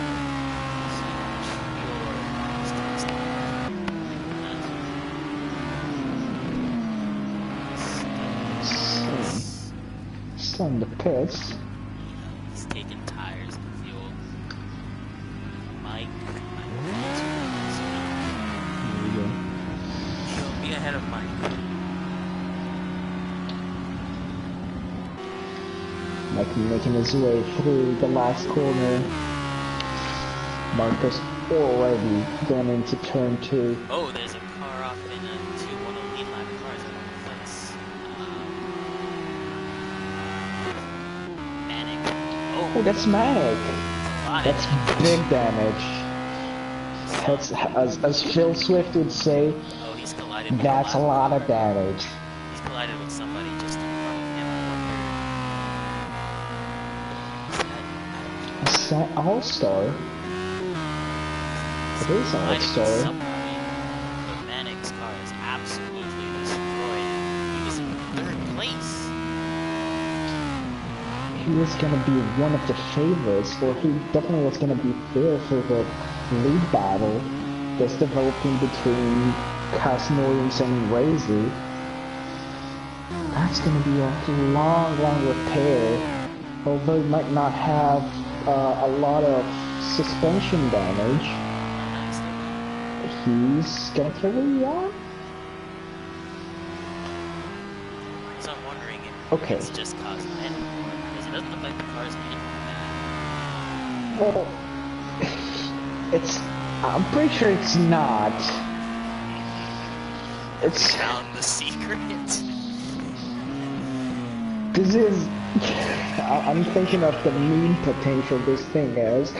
Still in the pits. He's taking tires and fuel. Mike. He'll be ahead of Mike. Mike making his way through the last corner. Marcus already gone into turn 2. Oh, there's a car off in one of the lead lap cars on the place. Manic. Oh, that's Manic. That's big damage. That's, as Phil Swift would say, oh, he's collided with that's a lot of damage. He's collided with somebody just in front of him. Is that All-Star? It is All-Star. But Manic's car is absolutely destroyed. He was in 3rd place. He was gonna be one of the favorites, or he definitely was gonna be there for the lead battle that's developing between Cass Williams and Razy. That's gonna be a long repair. Although it might not have a lot of suspension damage, he's gonna carry on. So I'm wondering if Okay. it's just cosmetic, because it doesn't look like the car's getting bad. Well, I'm pretty sure it's not. It's... Found the secret. This is... I'm thinking of the meme potential this thing is.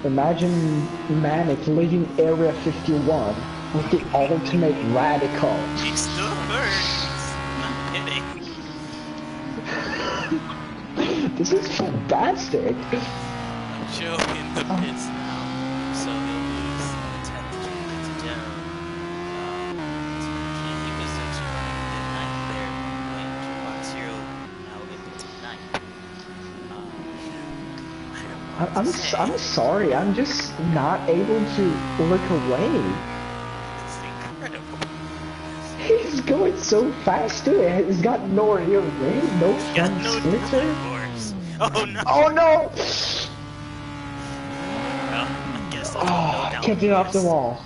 Imagine Manic leaving Area 51 with the ultimate radical. He still burns. Not kidding. This is fantastic. Joe in the pits now, so he'll lose the 10th championship general. He was actually the 9th there, going to Box Hero, now into 9th. I'm sorry, I'm just not able to look away. It's incredible. He's going so fast too. He's got no rear wing, no Got front no splitter. downforce. Oh no! Oh no! Well, I guess that's Oh, no kept it off the downforce. wall.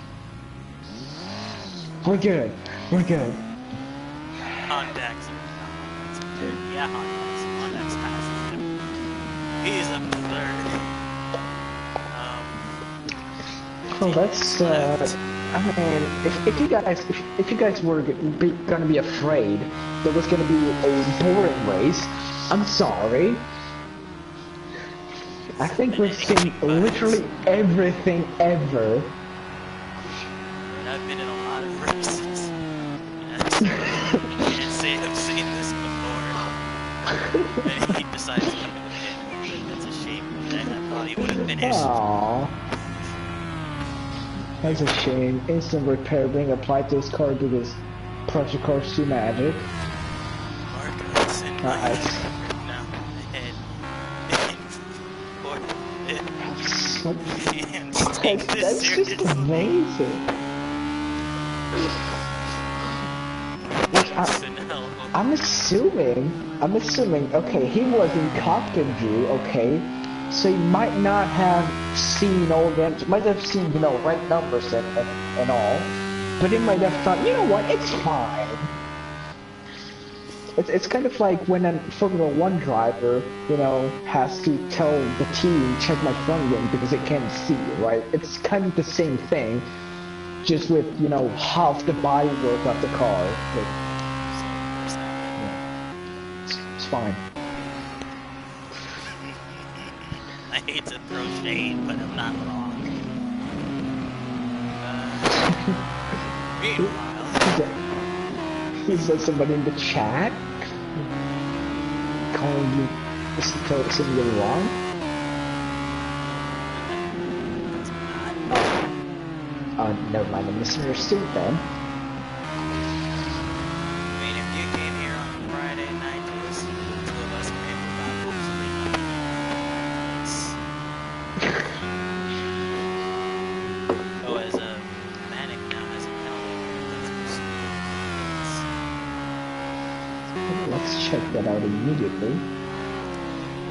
We're good. We're good. Hondax. Yeah, Hondax. Hondax passes him. He's up to 3rd. Well, that's I mean, if you guys were gonna be afraid there was gonna be a boring race, I'm sorry. I think we've seen literally everything ever. And I've been in a lot of races. I can't say I've seen this before. And he decides to come in the pit. That's a shame. I thought he would have finished. Aww. That's a shame. Instant repair being applied to his car because Project Cars 2 magic. Marcos and Mike Nice. now ahead in 4th. And take this That's just seriously. amazing. Like, I'm assuming, okay, he was in cockpit view, okay, so he might not have seen all them, might have seen, you know, right numbers and all, but he might have thought, you know what, it's fine. It's kind of like when a Formula One driver, you know, has to tell the team, check my front wing because it can't see, right? It's kind of the same thing, just with, you know, half the bodywork of the car. Like, yeah. It's fine. I hate to throw shade, but I'm not wrong. Meanwhile... Is that somebody in the chat calling you saying you're wrong? Never mind, I misunderstood then. I mean, if you came here on Friday night to listen to the two of us rave about hopefully not oh, as a Manic now has a penalty. Let's check that out immediately.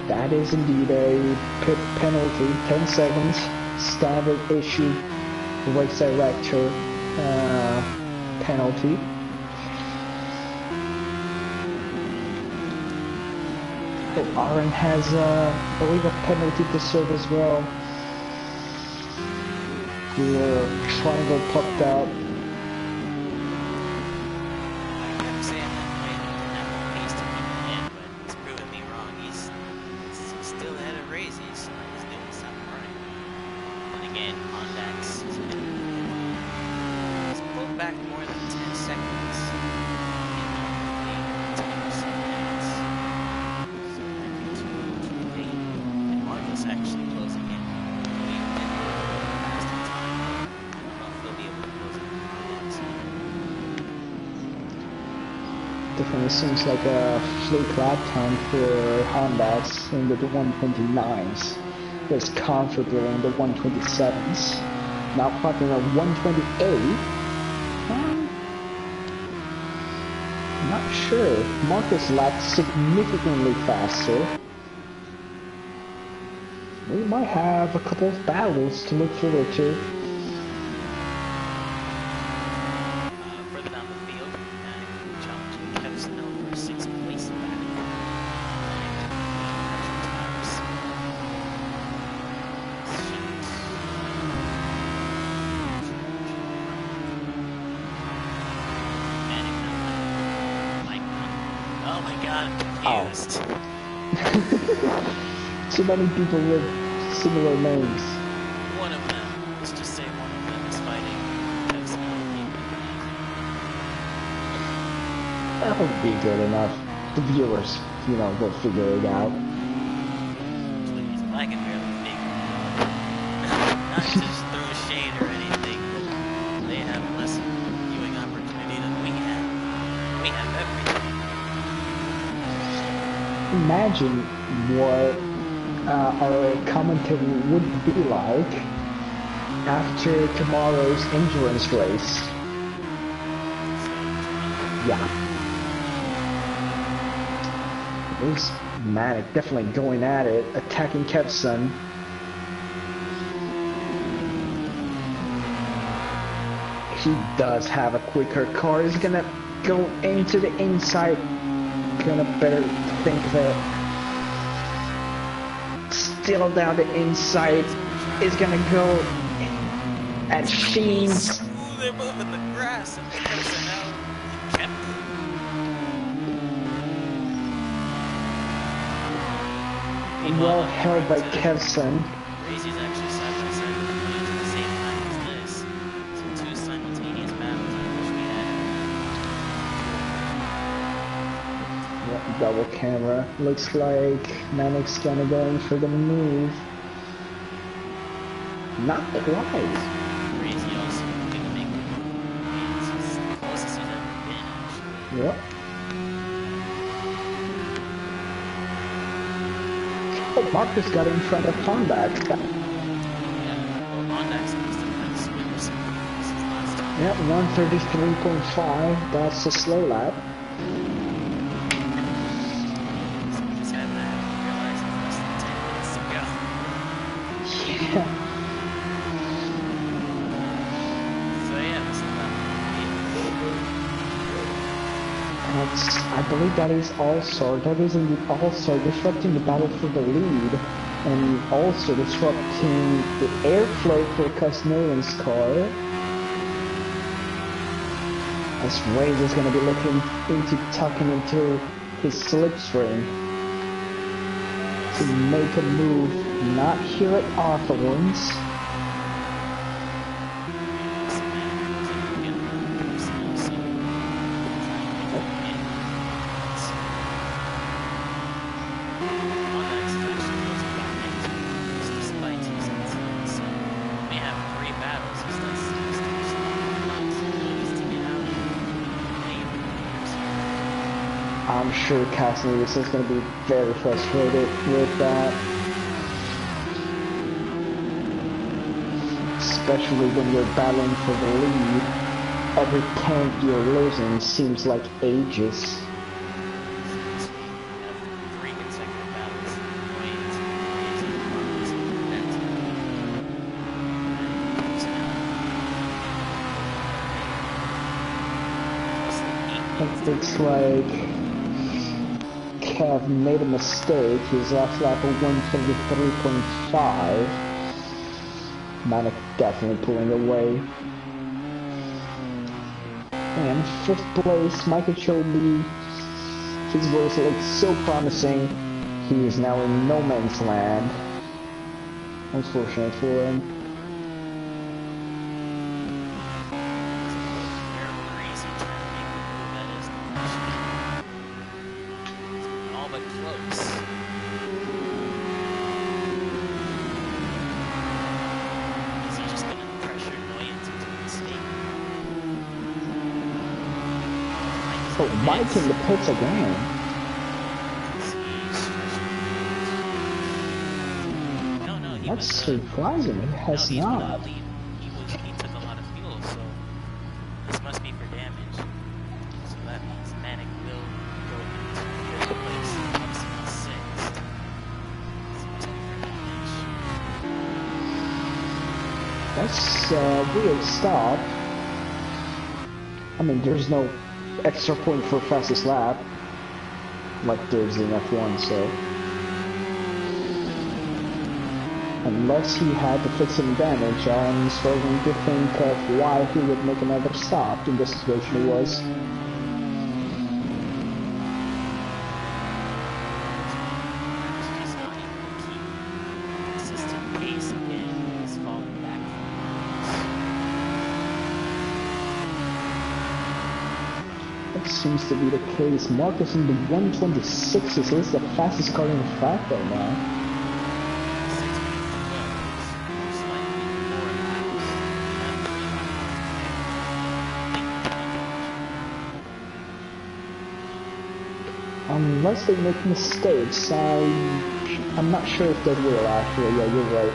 That is indeed a pit penalty, 10 seconds, standard issue, race director penalty. Oh, Aaron has, I believe, a penalty to serve as well. Your triangle popped out. Definitely seems like a fluke lap time for Hondas in the 129s. Was comfortable in the 127s. Now clocking at 128. Not sure. Marcus lapped significantly faster. We might have a couple of battles to look forward to. Too many people with similar names. One of them, let's just say one of them is fighting That would be good enough. The viewers, you know, will figure it out. Please, I can barely figure it out. Not just throw shade or anything, but they have less viewing opportunity than we have. We have everything. Imagine what our commentary would be like after tomorrow's endurance race. Yeah. There's Manic definitely going at it, attacking Kevson. He does have a quicker car. He's gonna go into the inside. Gonna better think of it. Still down the inside is gonna go at Sheen's. They're moving the grass and Kevson out. Well held by Kevson. Racing's actually side by side with the at the same time as this. So two simultaneous battles I wish we had. Yep, double camera. Looks like Manic's gonna go in for the move. Not quite. Crazy also couldn't make it. It's as close as he's ever been, actually. Yep. Oh, Marcus got in front of Hondak. Yeah, well, Hondak's must have had swimmers since last time. Yep, 133.5. That's a slow lap. So we just haven't realized it's less than 10 minutes to go. Yeah. So yeah, this is about That's, I believe that is All-Star. That is in the All-Star, disrupting the battle for the lead, and also disrupting the airflow for Cosnolan's car. As Reyes is going to be looking into tucking into his slipstream to make a move, not here at Hawthorne's. I'm sure Cassius is going to be very frustrated with that. Especially when you're battling for the lead. Every count you're losing seems like ages. It looks like Kev made a mistake. His last lap of 173.5. Manic definitely pulling away. And 5th place, Michael Cholby. His voice looks so promising. He is now in no man's land. Unfortunate for him. Oh, Mike in the pits again. That's surprising. It has not. He took a lot of fuel, so this must be for damage. So that means Manic will go into 5th place, comes in 6th. That's a weird stop. I mean, there's no extra point for fastest lap, like there's in F1, so unless he had to fix some damage, I'm struggling to think of why he would make another stop in the situation he was. Seems to be the case. Marcus in the 126 is the fastest car in the track right now. Unless they make mistakes, I'm not sure if they will actually. Yeah, you're right.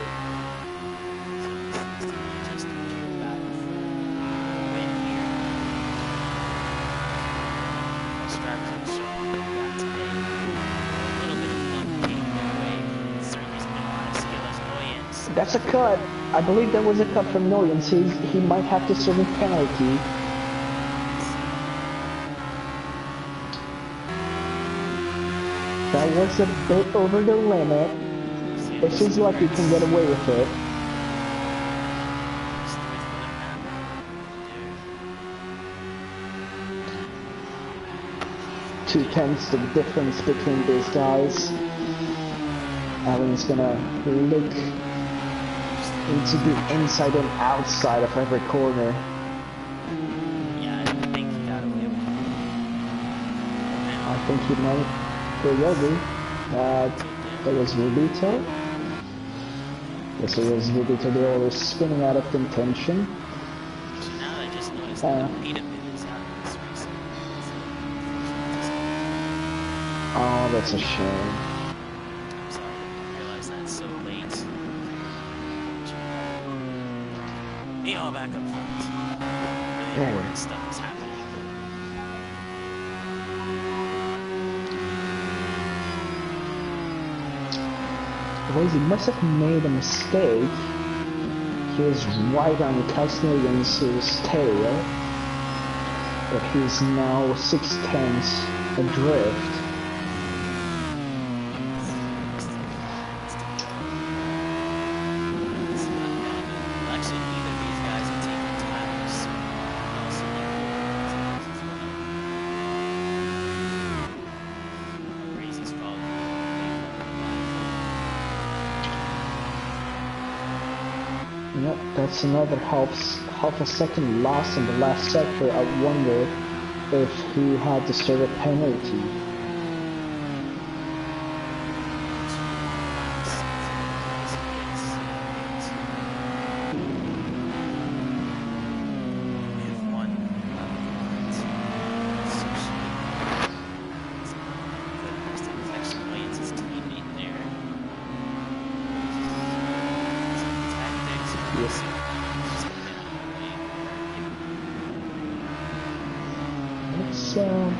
That's a cut. I believe that was a cut from Noyens. He might have to serve a penalty. That was a bit over the limit. It seems like he can get away with it. Two-tenths the difference between these guys. Alan's gonna look into the inside and outside of every corner. Yeah, I think he got away with it. I think he might. There will be. There was Rubito. Yes, it was Rubito. They were spinning out of contention. So now I just noticed that Peter is out of this race. Oh, that's a shame. All back up front. Really important stuff is happening. He must have made a mistake. He was right on Casnelian's tail. but he's now 6/10 adrift. Yep, that's another half a second loss in the last sector. I wonder if he had to serve a penalty.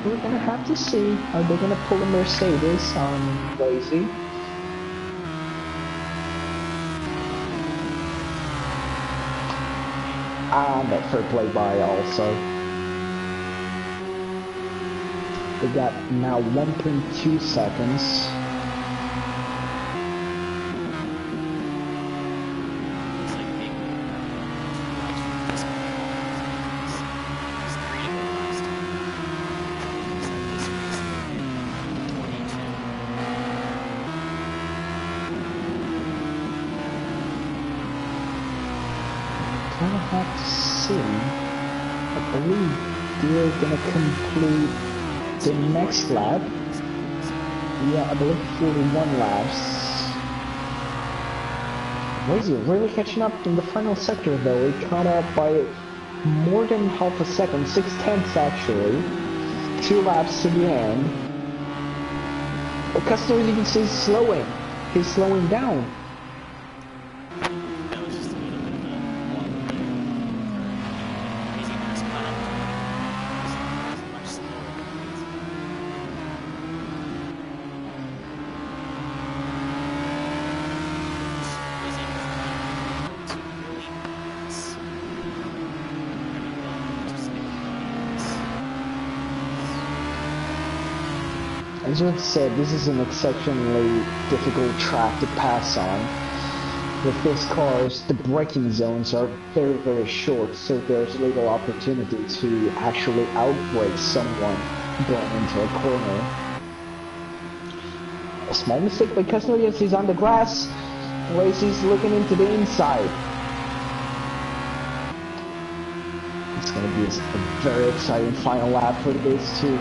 We're gonna have to see. Are they gonna pull a Mercedes on Lazy? That fair play by also. They got now 1.2 seconds. Gonna have to see. I believe they're gonna complete the next lap. Yeah, I believe 41 laps. Lazy really catching up in the final sector though. He caught up by more than half a second, 6/10 actually. 2 laps to the end. But Customers, you can see, slowing. He's slowing down. As I said, this is an exceptionally difficult track to pass on. With these cars, the braking zones are very, very short, so there's little opportunity to actually outbrake someone going into a corner. A small mistake by Kessler as he's on the grass. Racy's looking into the inside. It's going to be a very exciting final lap for these two.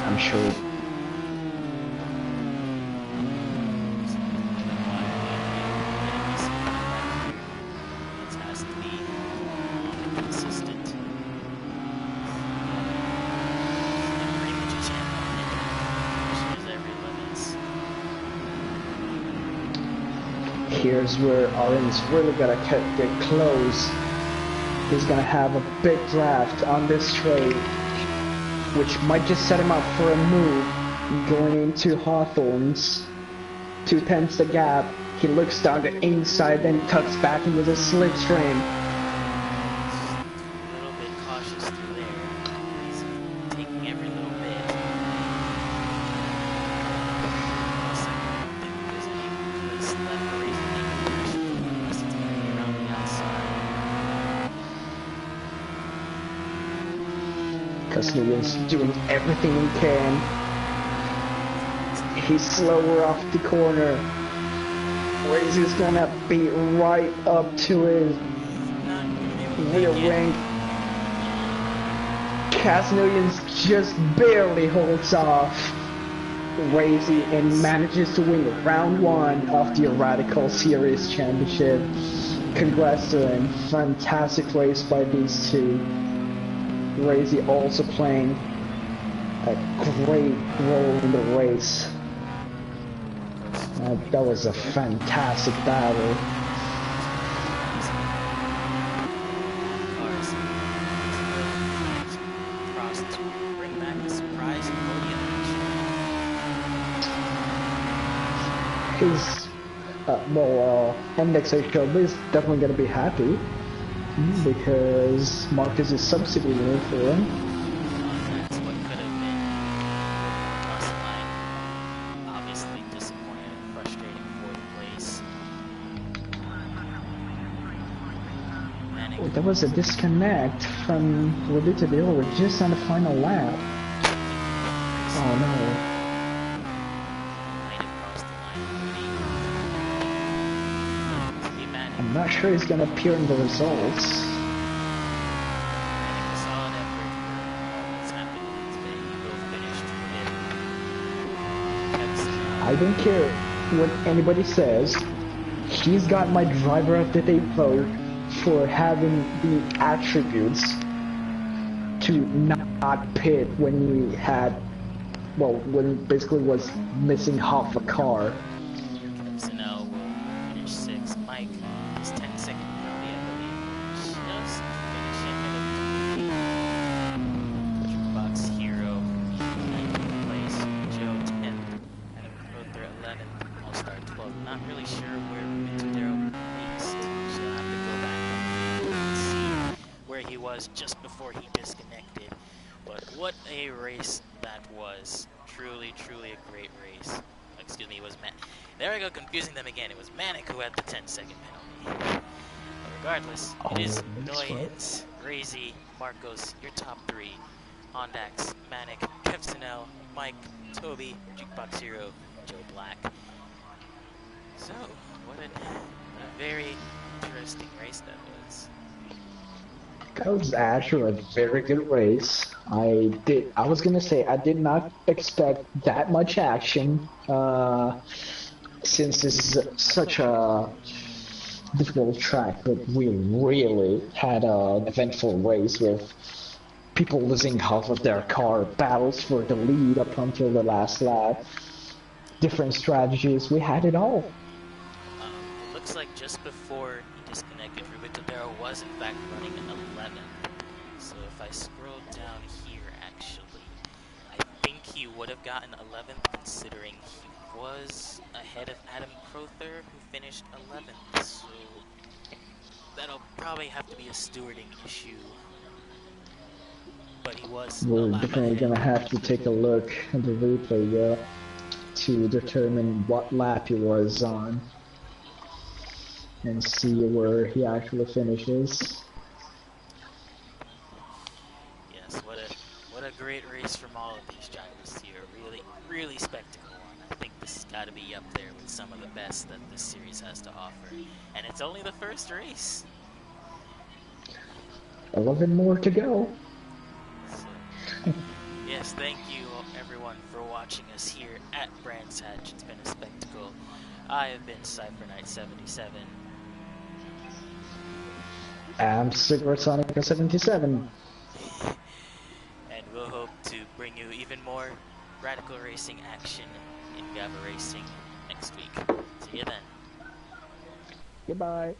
I'm sure. Here's where Orange really gotta get close. He's gonna have a big draft on this straight, which might just set him up for a move going into Hawthorne's. 2/10 the gap. He looks down the inside, then tucks back into the slipstream. A little bit cautious through there. He's taking every little bit. Cusnerian's doing everything he can. He's slower off the corner. Razy's gonna be right up to his rear wing. Casnerian's just barely holds off Razy and manages to win round 1 of the Radical Series Championship. congrats to him. Fantastic race by these two. Razy also playing a great role in the race. That was a fantastic battle. His MXA Club is definitely going to be happy because Marcus is substituting for him. That's what could have been plus line. Obviously disappointed and frustrating fourth place. Oh, there was a disconnect from Lolita Bill. We're just on the final lap. Oh no. I'm not sure he's gonna appear in the results. I don't care what anybody says. He's got my driver of the day vote for having the attributes to not pit when he had, well, when he basically was missing half a car. Snell will finish 6th. Mike is 10-second penalty, I believe. Just finishing at a Jukebox Hero, 19th place. Joe 10th. Adam Crowther 11th. All-Star 12th. Not really sure where Mitodero placed. So I'll have to go back and see where he was just before he disconnected. But what a race that was. Truly, truly a great race. Excuse me, it was there I go, confusing them again. It was Manic who had the 10-second penalty. But regardless, it is Noyens, Razy, Marcos, your top three. Hondax, Manic, Kevsinel, Mike, Toby, Jukebox Hero, Joe Black. So, what a very interesting race that was. That was actually a very good race. I was gonna say I did not expect that much action, since this is such a difficult track, but we really had an eventful race with people losing half of their car, battles for the lead up until the last lap, different strategies, we had it all. It looks like just before he disconnected, Rubitadero was in fact running 11th. So if I scroll down here, actually, I think he would have gotten 11th considering he was ahead of Adam Crowther, who finished 11th. So that'll probably have to be a stewarding issue. But he was. We're definitely gonna have to take a look at the replay to determine what lap he was on and see where he actually finishes. Yes, what a great race from all of these drivers here. Really spectacle one. I think this has got to be up there with some of the best that this series has to offer. And it's only the first race. 11 more to go. So, yes, thank you everyone for watching us here at Brands Hatch. It's been a spectacle. I have been Cypher Knight 77. I'm Cigarette Sonic 77. And we'll hope to bring you even more radical racing action in Gavra Racing next week. See you then. Goodbye.